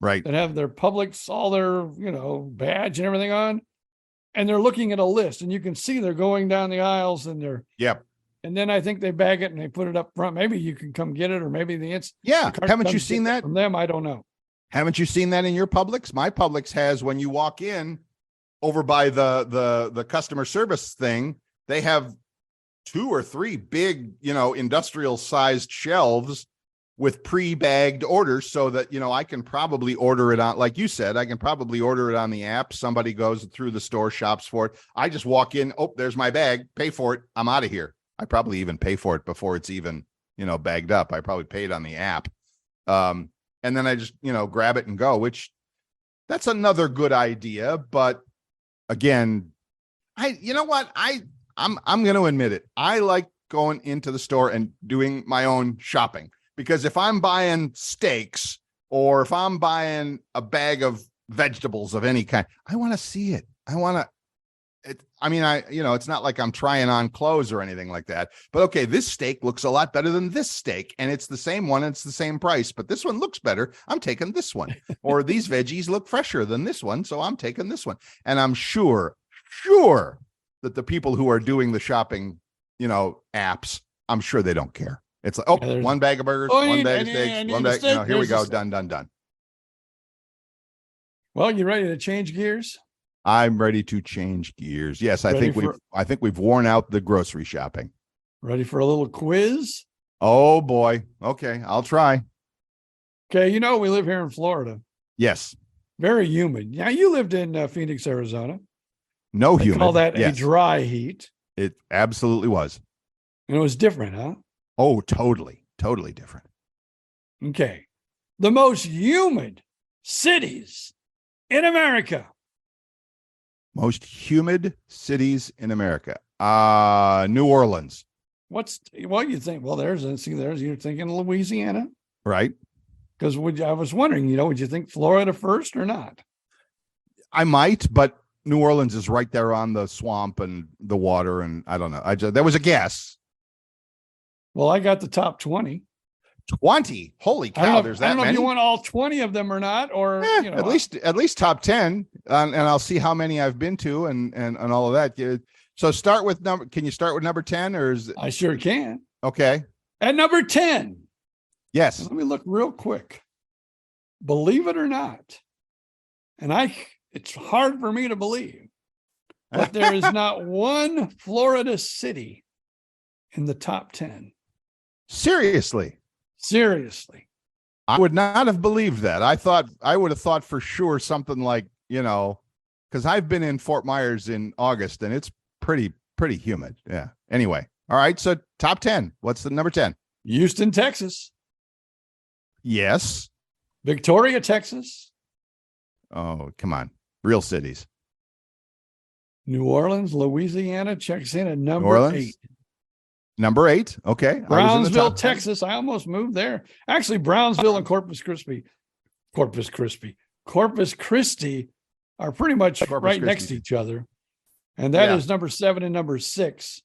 right, that have their Publix, all their badge and everything on, and they're looking at a list, and you can see they're going down the aisles, and and then I think they bag it and they put it up front. Maybe you can come get it, or maybe the haven't you seen that from them? I don't know. Haven't you seen that in your Publix? My Publix has, when you walk in. Over by the customer service thing, they have 2 or 3 big, industrial sized shelves with pre-bagged orders, so that, I can probably order it on, like you said, I can probably order it on the app. Somebody goes through the store, shops for it. I just walk in. Oh, there's my bag. Pay for it. I'm out of here. I probably even pay for it before it's even, bagged up. I probably paid on the app. And then I just, grab it and go, which that's another good idea. But again, I'm going to admit it. I like going into the store and doing my own shopping, because if I'm buying steaks or if I'm buying a bag of vegetables of any kind, I want to see it. it's not like I'm trying on clothes or anything like that, but okay, this steak looks a lot better than this steak, and it's the same one, and it's the same price, but this one looks better. I'm taking this one. Or these veggies look fresher than this one, so I'm taking this one. And I'm sure that the people who are doing the shopping, apps, I'm sure they don't care. It's like, one bag of burgers, one bag of steaks, one bag, here we go, done. Well, you ready to change gears? I'm ready to change gears. Yes, I think we've worn out the grocery shopping. Ready for a little quiz? Oh boy. Okay, I'll try. Okay, we live here in Florida. Yes. Very humid. Now, you lived in Phoenix, Arizona. No humid. They call that a dry heat. It absolutely was. And it was different, huh? Oh, totally different. Okay. The most humid cities in America. Most humid cities in America. New Orleans. What you think? Well, you're thinking Louisiana. Right. Because I was wondering, would you think Florida first or not? I might, but New Orleans is right there on the swamp and the water, and I don't know. That was a guess. Well, I got the top 20. 20. Holy cow! There's that many. I don't know if you want all 20 of them or not, or at least top 10, and I'll see how many I've been to and all of that. So start with number. Can you start with number 10, or is I sure can. Okay. At number 10. Yes. Let me look real quick. Believe it or not, it's hard for me to believe, but there is not one Florida city in the top 10. Seriously. I would not have believed that. I would have thought for sure something like, because I've been in Fort Myers in August and it's pretty humid. Yeah. Anyway. All right. So top 10. What's the number 10? Houston, Texas. Yes. Victoria, Texas. Oh, come on. Real cities. New Orleans, Louisiana checks in at number 8. Number 8. Okay. Brownsville, Texas. I almost moved there. Actually, Brownsville and Corpus Christi are pretty much next to each other. And that is number 7 and number 6.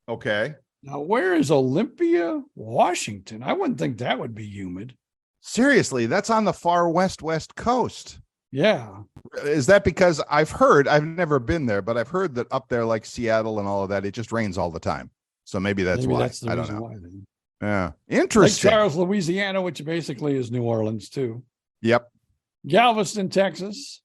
Okay. Now, where is Olympia, Washington? I wouldn't think that would be humid. Seriously, that's on the far west coast. Yeah. Is that because I've never been there, but I've heard that up there, like Seattle and all of that, it just rains all the time. So maybe that's why. I don't know. Yeah. Interesting. Lake Charles, Louisiana, which basically is New Orleans too. Yep. Galveston, Texas.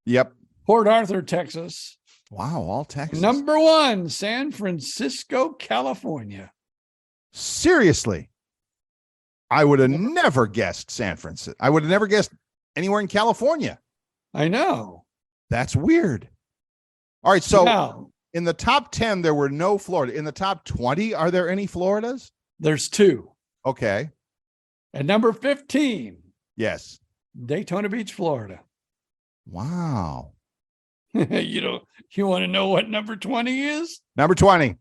Yep. Port Arthur, Texas. Wow, all Texas. Number 1, San Francisco, California. Seriously. I would have never guessed San Francisco. I would have never guessed anywhere in California. I know. That's weird. All right, so now, in the top 10, there were no Florida. In the top 20, are there any Floridas? There's 2. Okay. At number 15. Yes. Daytona Beach, Florida. Wow. You want to know what number 20 is? Number 20.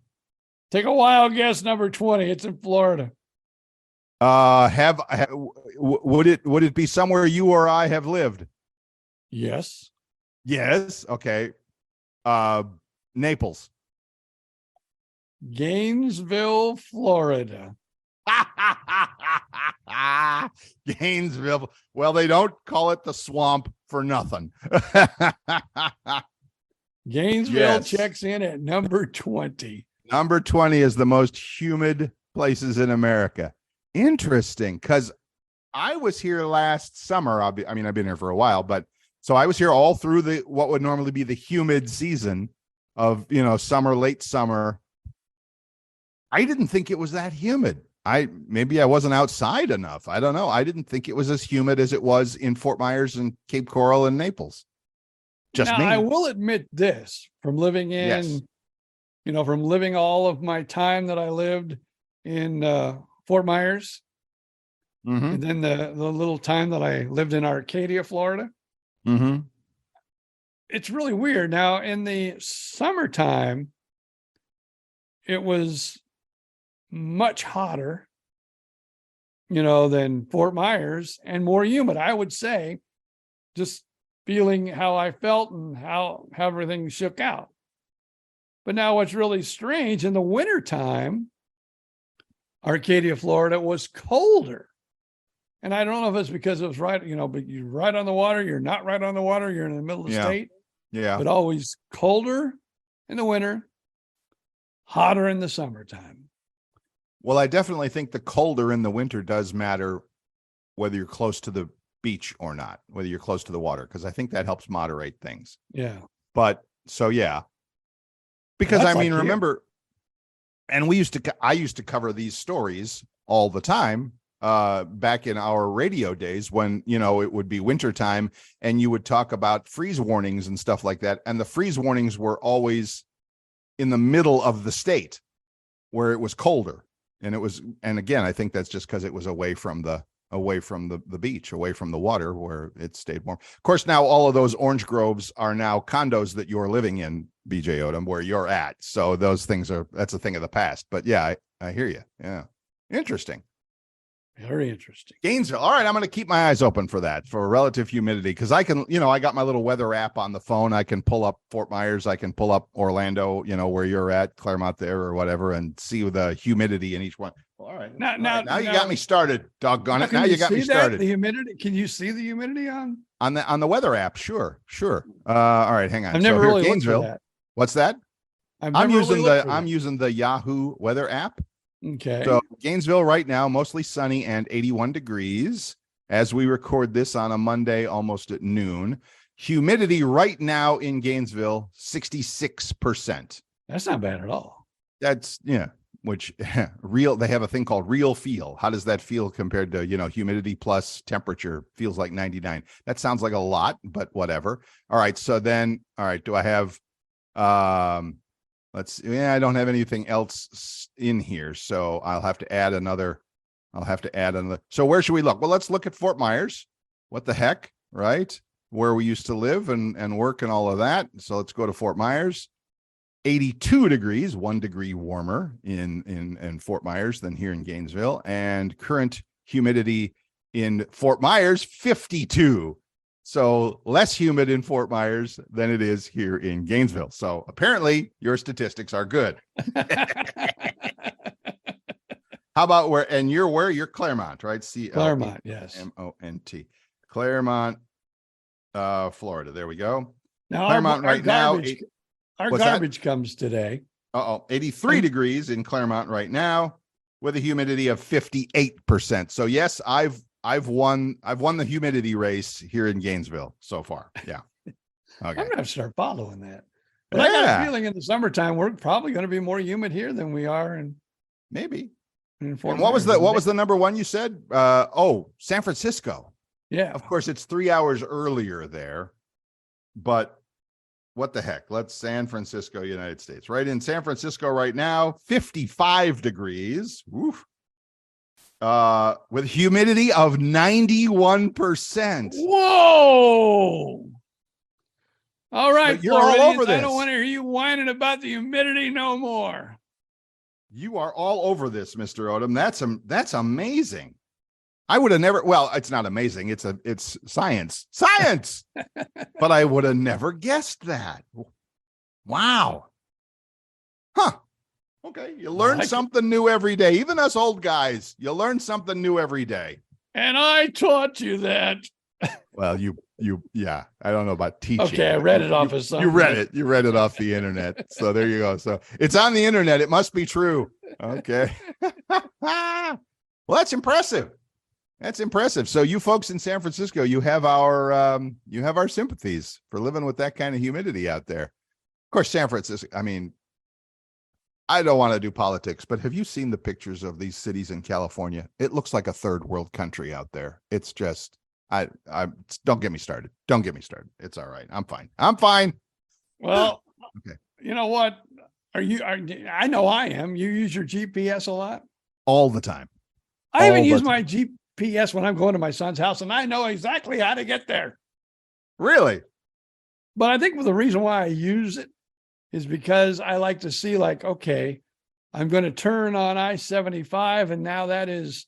Take a wild guess. Number 20. It's in Florida. Would it be somewhere you or I have lived? Yes. Yes. Okay. Naples. Gainesville, Florida. Gainesville. Well, they don't call it the swamp for nothing. Gainesville checks in at number 20. Number 20 is the most humid places in America. Interesting, because I was here last summer. I've been here for a while, but so I was here all through what would normally be the humid season of, summer, late summer. I didn't think it was that humid. Maybe I wasn't outside enough. I don't know. I didn't think it was as humid as it was in Fort Myers and Cape Coral and Naples. Just now, me. I will admit this from living from living all of my time that I lived in Fort Myers, and then the little time that I lived in Arcadia, Florida. Mm-hmm. It's really weird. Now, in the summertime, it was much hotter, than Fort Myers and more humid, I would say, just feeling how I felt and how everything shook out. But now what's really strange, in the wintertime, Arcadia, Florida was colder. And I don't know if it's because it was right, but you're right on the water, you're not right on the water, you're in the middle of the state. Yeah. But always colder in the winter, hotter in the summertime. Well, I definitely think the colder in the winter does matter whether you're close to the beach or not, whether you're close to the water, because I think that helps moderate things. Yeah. But so, yeah. Because Well, I mean, like remember, and I used to cover these stories all the time back in our radio days when, it would be wintertime and you would talk about freeze warnings and stuff like that. And the freeze warnings were always in the middle of the state where it was colder. And again, I think that's just because it was away from the beach, away from the water where it stayed warm. Of course, now all of those orange groves are now condos that you're living in, BJ Odom, where you're at. So that's a thing of the past. But yeah, I hear you. Yeah. Interesting. Very interesting. Gainesville. All right. I'm going to keep my eyes open for that, for relative humidity. Because I can, I got my little weather app on the phone. I can pull up Fort Myers. I can pull up Orlando, where you're at, Claremont there or whatever, and see the humidity in each one. Well, all right. Now you got me started. Doggone it. Now you got me started. The humidity. Can you see the humidity on the weather app? Sure. All right. Hang on. I've never really Gainesville. looked at that. What's that? I'm using the Yahoo weather app. Okay. So Gainesville right now, mostly sunny and 81 degrees as we record this on a Monday, almost at noon. Humidity right now in Gainesville, 66%. That's not bad at all. That's, which they have a thing called real feel. How does that feel compared to, humidity plus temperature feels like 99. That sounds like a lot, but whatever. All right. So then, do I have, I don't have anything else in here, so I'll have to add another. So where should we look? Well, let's look at Fort Myers. What the heck, right? Where we used to live and work and all of that. So let's go to Fort Myers. 82 degrees, 1 degree warmer in Fort Myers than here in Gainesville. And current humidity in Fort Myers, 52. So less humid in Fort Myers than it is here in Gainesville. So apparently your statistics are good. How about you're Claremont, right? Claremont, yes. Claremont, Claremont, Florida. There we go. Now, Claremont our garbage comes today. 83 degrees in Claremont right now with a humidity of 58%. So yes, I've won the humidity race here in Gainesville so far. Yeah. Okay. I'm going to start following that. But I got a feeling in the summertime, we're probably going to be more humid here than we are in maybe. In Fort and what was the number one you said? San Francisco. Yeah. Of course, it's 3 hours earlier there, but what the heck? Let's San Francisco, United States. Right in San Francisco right now, 55 degrees. Oof. With humidity of 91%. Whoa! All right, you're all over this. I don't want to hear you whining about the humidity no more. You are all over this, Mr. Odom. That's amazing. I would have never. Well, it's not amazing. It's science, but I would have never guessed that. Wow. Huh. Okay, you learn something new every day. Even us old guys, you learn something new every day. And I taught you that. Well, yeah. I don't know about teaching. Okay, I read it off of something. You read it off the internet. So there you go. So it's on the internet. It must be true. Okay. Well, that's impressive. That's impressive. So you folks in San Francisco, you have our sympathies for living with that kind of humidity out there. Of course, San Francisco, I mean, I don't want to do politics, but have you seen the pictures of these cities in California? It looks like a third world country out there. It's just, don't get me started. Don't get me started. It's all right. I'm fine. Well, okay. You know what? I know I am. You use your GPS a lot? All the time. I even use my GPS when I'm going to my son's house, and I know exactly how to get there. Really? But I think the reason why I use it is because I like to see, like, okay, I'm going to turn on I-75, and now that is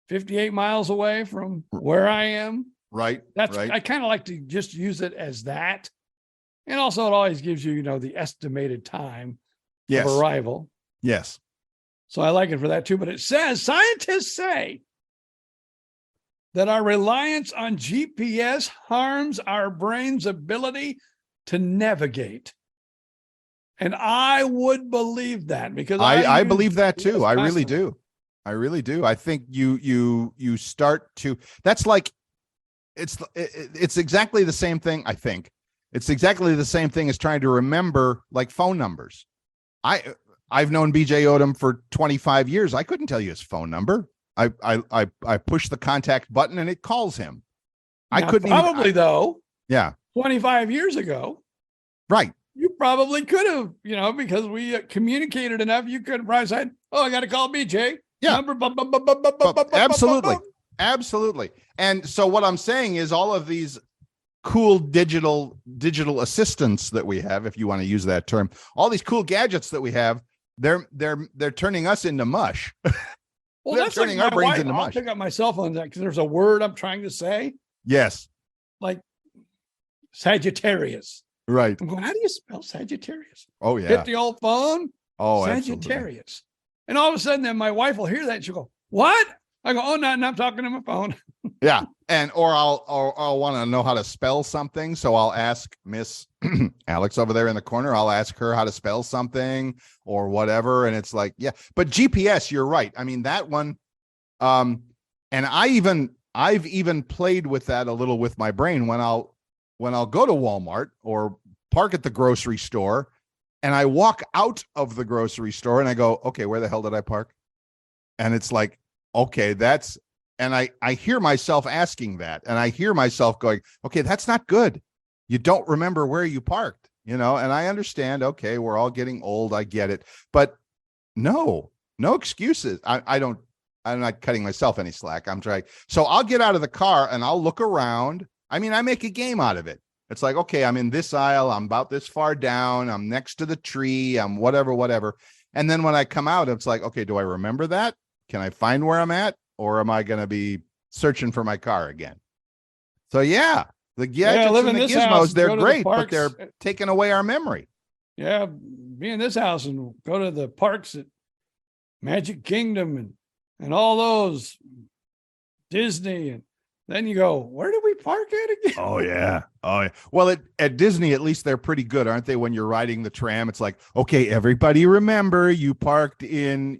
58 miles away from where I am. Right. Right. I kind of like to just use it as that. And also it always gives you, the estimated time Yes. of arrival. Yes. So I like it for that too. But it says, scientists say that our reliance on GPS harms our brain's ability to navigate. And I would believe that because I believe that GPS too. I really constantly. do. I really do. I think you start to, that's like, it's exactly the same thing. I think it's exactly the same thing as trying to remember like phone numbers. I've known BJ Odom for 25 years. I couldn't tell you his phone number. I push the contact button and it calls him. I Now, couldn't probably even, though, yeah, 25 years ago, right. you probably could have, because we communicated enough. You could have probably said, "Oh, I got to call BJ." Yeah. Number. Absolutely. Absolutely. And so what I'm saying is all of these cool digital assistants that we have, if you want to use that term, all these cool gadgets that we have, they're turning us into mush. Well, they're that's turning like our brains wife. into I'll mush. pick up my cell phone because there's a word I'm trying to say, Yes. like Sagittarius. Right. I'm going, how do you spell Sagittarius? Oh yeah. Hit the old phone. Oh, Sagittarius. absolutely. And all of a sudden, then my wife will hear that and she'll go, "What?" I go, "Oh, no, I'm talking to my phone." Yeah. And or I'll want to know how to spell something. So I'll ask Miss Alex over there in the corner. I'll ask her how to spell something or whatever. And it's like, yeah. But GPS, you're right. I mean, that one, and I've even played with that a little with my brain when I'll go to Walmart or park at the grocery store and I walk out of the grocery store and I go, okay, where the hell did I park? And it's like, okay, and I hear myself asking that and I hear myself going, okay, that's not good. You don't remember where you parked, and I understand. Okay, we're all getting old. I get it. But no excuses. I'm not cutting myself any slack. I'm trying. So I'll get out of the car and I'll look around. I mean, I make a game out of it. It's like, okay, I'm in this aisle. I'm about this far down. I'm next to the tree. I'm whatever. And then when I come out, it's like, okay, do I remember that? Can I find where I'm at? Or am I going to be searching for my car again? So yeah, the gadgets and the gizmos, they're great, but they're taking away our memory. Yeah, be in this house and go to the parks at Magic Kingdom and all those, Disney, and then you go, where did we park at again? Oh yeah. Well, at Disney, at least they're pretty good, aren't they? When you're riding the tram, it's like, okay, everybody remember you parked in,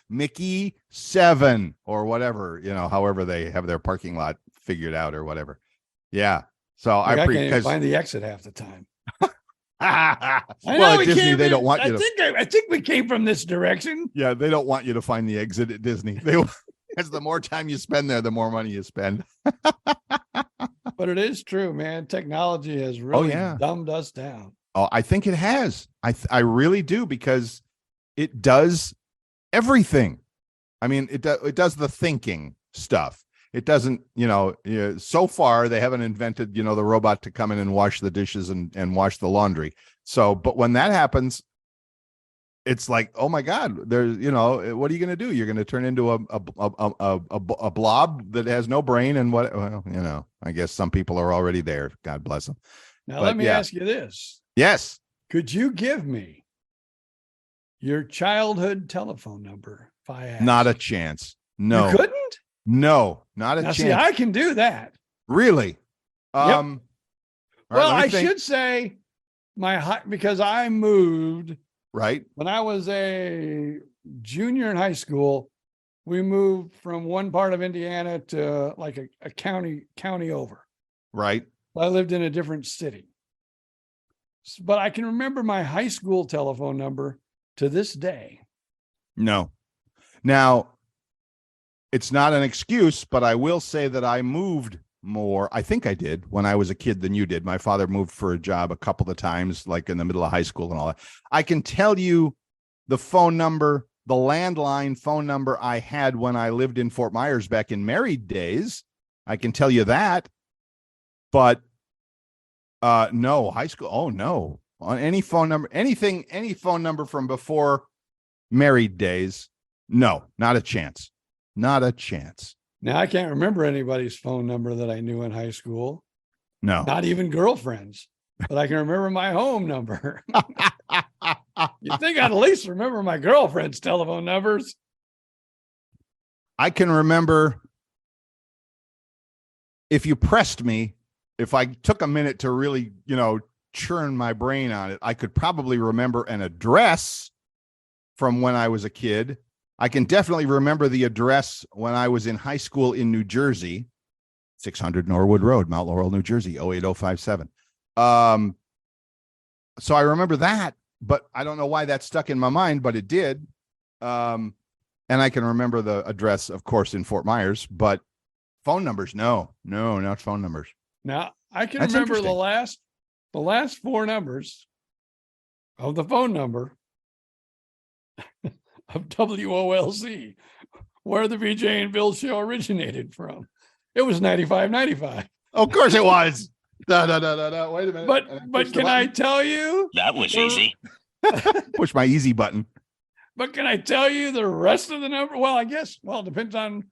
Mickey 7 or whatever, however they have their parking lot figured out or whatever. Yeah. So I can't even find the exit half the time. Well, at Disney, they don't want you to. I think we came from this direction. Yeah, they don't want you to find the exit at Disney. Because the more time you spend there, the more money you spend. But it is true, man. Technology has really dumbed us down. Oh, I think it has. I really do, because it does everything. I mean, it does the thinking stuff. It doesn't, so far they haven't invented, the robot to come in and wash the dishes and wash the laundry. So, but when that happens, it's like, oh my God, there's, what are you going to do? You're going to turn into a blob that has no brain and I guess some people are already there. God bless them. Now, let me ask you this. Yes. Could you give me your childhood telephone number if I asked? Not a chance. No. You couldn't? No, not a chance. See, I can do that. Really? Yep. Well, I should say because I moved. Right. When I was a junior in high school, we moved from one part of Indiana to like a county over. Right. I lived in a different city. But I can remember my high school telephone number to this day. No. Now, it's not an excuse, but I will say that I moved more. I think I did when I was a kid than you did. My father moved for a job a couple of times, like in the middle of high school and all that. I can tell you the phone number, the landline phone number I had when I lived in Fort Myers back in married days. I can tell you that. But no, high school. Oh no. On any phone number, any phone number from before married days. No, not a chance. Not a chance. Now, I can't remember anybody's phone number that I knew in high school. No. Not even girlfriends. But I can remember my home number. You think I'd at least remember my girlfriend's telephone numbers? I can remember, if you pressed me, if I took a minute to really, churn my brain on it, I could probably remember an address from when I was a kid. I can definitely remember the address when I was in high school in New Jersey, 600 Norwood Road, Mount Laurel, New Jersey, 08057. So I remember that, but I don't know why that stuck in my mind, but it did. And I can remember the address, of course, in Fort Myers, but phone numbers, no, not phone numbers. Now I can That's remember the interesting. last four numbers of the phone number of WOLC, where the BJ and Bill show originated from. It was 9595. Of course it was. No. Wait a minute. But can I tell you? That was easy. Push my easy button. But can I tell you the rest of the number? Well, I guess, it depends on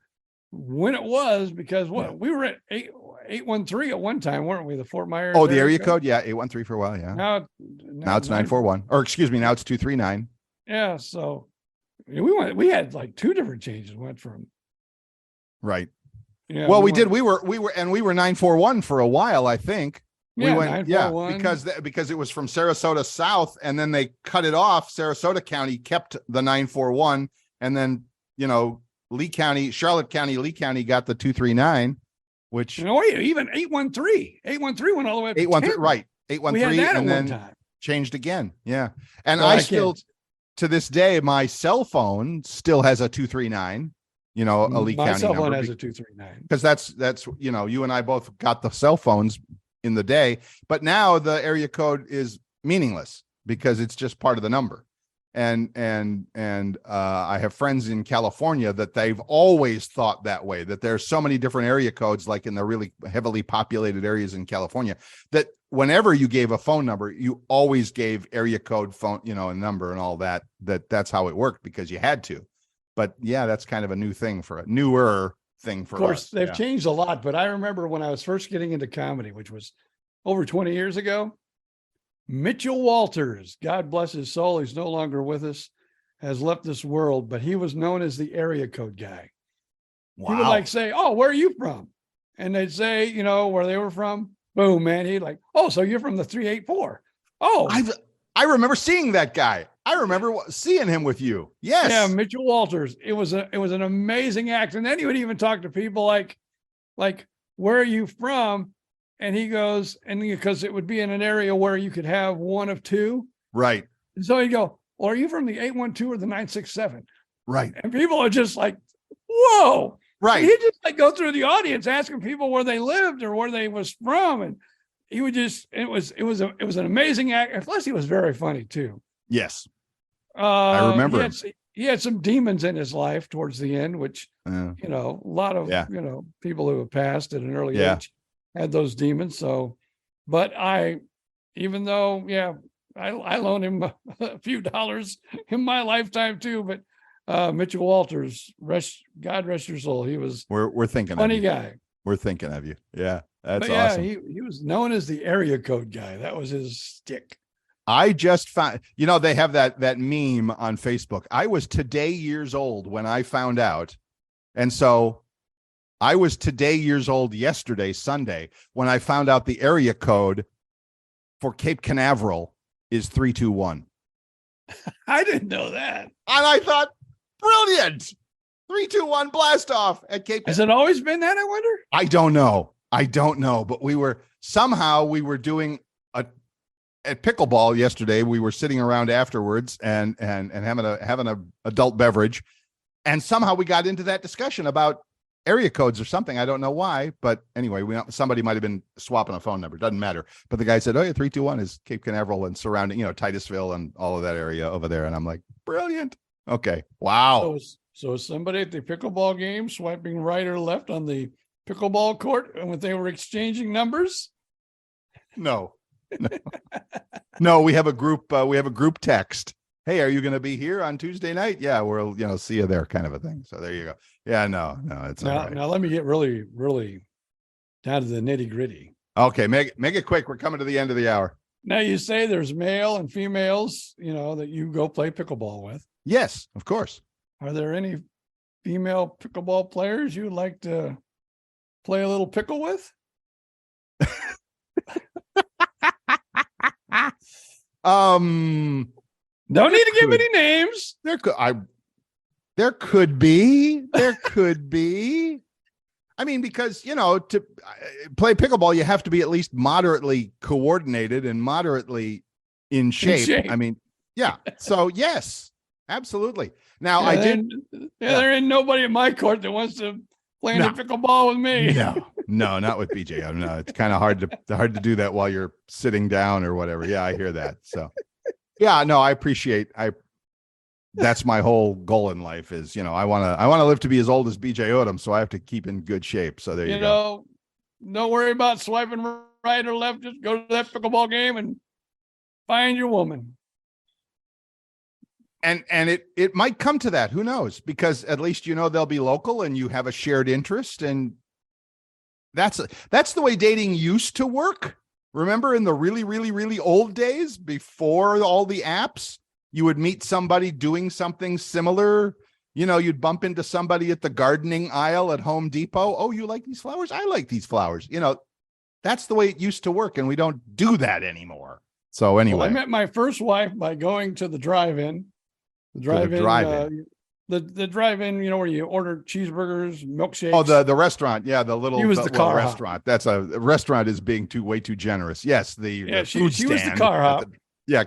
when it was, because we were at 813 at one time, weren't we? The Fort Myers. Oh, the area code? Yeah, 813 for a while, yeah. Now it's 941. Or excuse me, now it's 239. Yeah, so we had like two different changes. Went from right. Yeah. Well, we did. We were 941 for a while, I think. Yeah, we went, 941. because it was from Sarasota south, and then they cut it off. Sarasota County kept the 941, and then Lee County, Charlotte County, Lee County got the 239, which even 813 went all the way up 813, right? 813, and then time. Changed again. Yeah, and so I still, to this day, my cell phone still has a 239. A Lee My County cell number phone has a 239, because that's you and I both got the cell phones in the day, but now the area code is meaningless because it's just part of the number. And I have friends in California that they've always thought that way, that there's so many different area codes, like in the really heavily populated areas in California, that whenever you gave a phone number, you always gave area code phone, a number and all that, that's how it worked because you had to. But yeah, that's kind of a newer thing for us. Of course, they've changed a lot, but I remember when I was first getting into comedy, which was over 20 years ago, Mitchell Walters, God bless his soul, he's no longer with us, has left this world, but he was known as the area code guy. Wow. He would say, "Oh, where are you from?" And they'd say, where they were from. Boom, man. He'd like, "Oh, so you're from the 384. Oh, I remember seeing that guy. I remember seeing him with you. Yes. Yeah, Mitchell Walters. It was an amazing act. And then he would even talk to people like, where are you from? And he goes, and because it would be in an area where you could have one of two. Right. And so he'd go, "Well, are you from the 812 or the 967? Right. And people are just like, whoa. Right. And he'd just go through the audience asking people where they lived or where they was from. And he would just, it was an amazing act. And plus he was very funny too. Yes. I remember he had some demons in his life towards the end, which, a lot of, people who have passed at an early age had those demons. So, but even though, I loaned him a few dollars in my lifetime too, but Mitchell Walters, God rest your soul. He was, we're thinking funny of you. guy. We're thinking of you. Yeah. That's but awesome. He was known as the area code guy. That was his stick. I just found, they have that meme on Facebook. I was today years old when I found out. And so I was today years old yesterday, Sunday, when I found out the area code for Cape Canaveral is 321. I didn't know that. And I thought, brilliant. 321 blast off at Cape. Has it always been that, I wonder? I don't know. But we were doing at pickleball yesterday. We were sitting around afterwards and having a adult beverage, and somehow we got into that discussion about area codes or something. I don't know why, but anyway, somebody might have been swapping a phone number. Doesn't matter. But the guy said, "Oh yeah, 321 is Cape Canaveral and surrounding, Titusville and all of that area over there." And I'm like, brilliant. Okay, wow. So somebody at the pickleball game swiping right or left on the pickleball court, and when they were exchanging numbers? No. We have a group text. "Hey, are you going to be here on Tuesday night?" "Yeah, we'll see you there," kind of a thing. So there you go. Yeah, no, it's all right. Now let me get really, really down to the nitty gritty. Okay, make it quick. We're coming to the end of the hour. Now you say there's male and females, that you go play pickleball with. Yes, of course. Are there any female pickleball players you would like to play a little pickle with? Don't need to give any names. There could be. I mean, because, to play pickleball, you have to be at least moderately coordinated and moderately in shape. I mean, yeah. So, yes, absolutely. Now, there ain't nobody in my court that wants to play the pickleball with me. No, not with BJ. No, it's kind of hard to do that while you're sitting down or whatever. Yeah, I hear that. So, yeah, no, I appreciate. That's my whole goal in life is, I want to live to be as old as BJ Odom, so I have to keep in good shape. So there you go. Don't worry about swiping right or left. Just go to that pickleball game and find your woman. And it might come to that. Who knows? Because at least they'll be local and you have a shared interest, and that's the way dating used to work. Remember in the really, really, really old days before all the apps? You would meet somebody doing something similar. You'd bump into somebody at the gardening aisle at Home Depot. Oh, you like these flowers? I like these flowers. That's the way it used to work, and we don't do that anymore. So anyway. Well, I met my first wife by going to the drive-in. The drive-in, where you order cheeseburgers, milkshakes. Oh, the restaurant. Yeah, the little he was the car restaurant. Hop. That's a rest is being way too generous. Yes, the food she was the car hop.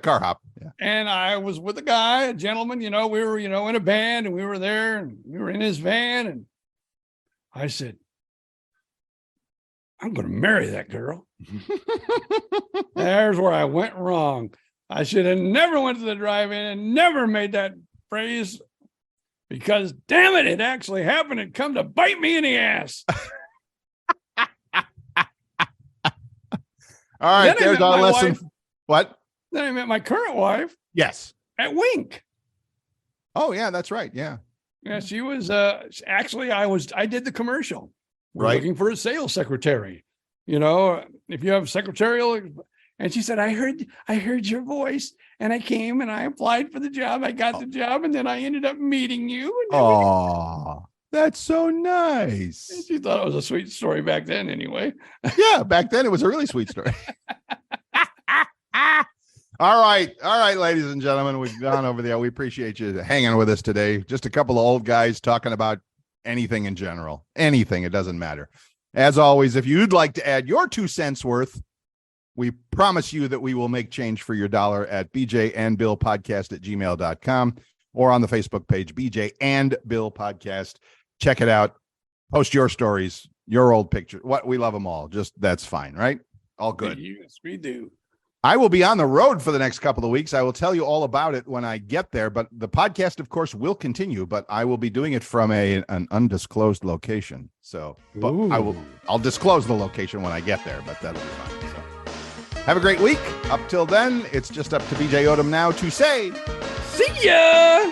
Car hop. Yeah. And I was with a gentleman, we were, in a band, and we were there, and we were in his van, and I said, I'm going to marry that girl. There's where I went wrong. I should have never went to the drive-in and never made that phrase, because damn it actually happened and come to bite me in the ass. All right, there's our lesson. Wife. What? Then I met my current wife. Yes. At Wink. Oh yeah, that's right. Yeah. Yeah, she was actually I did the commercial. We're right. Looking for a sales secretary. If you have secretarial, and she said, I heard your voice, and I came and I applied for the job. I got the job, and then I ended up meeting you. Oh, that's so nice. And she thought it was a sweet story back then anyway. Yeah, back then it was a really sweet story. All right, ladies and gentlemen, we've gone over there. We appreciate you hanging with us today. Just a couple of old guys talking about anything in general. Anything, it doesn't matter. As always, if you'd like to add your 2 cents worth, we promise you that we will make change for your dollar at bjandbillpodcast@gmail.com or on the Facebook page, BJ and Bill Podcast. Check it out. Post your stories, your old picture. We love them all. Just that's fine, right? All good. Yes, we do. I will be on the road for the next couple of weeks. I will tell you all about it when I get there, but the podcast, of course, will continue, but I will be doing it from an undisclosed location. So, but I'll disclose the location when I get there, but that'll be fine. So have a great week. Up till then, it's just up to BJ Odom now to say, see ya.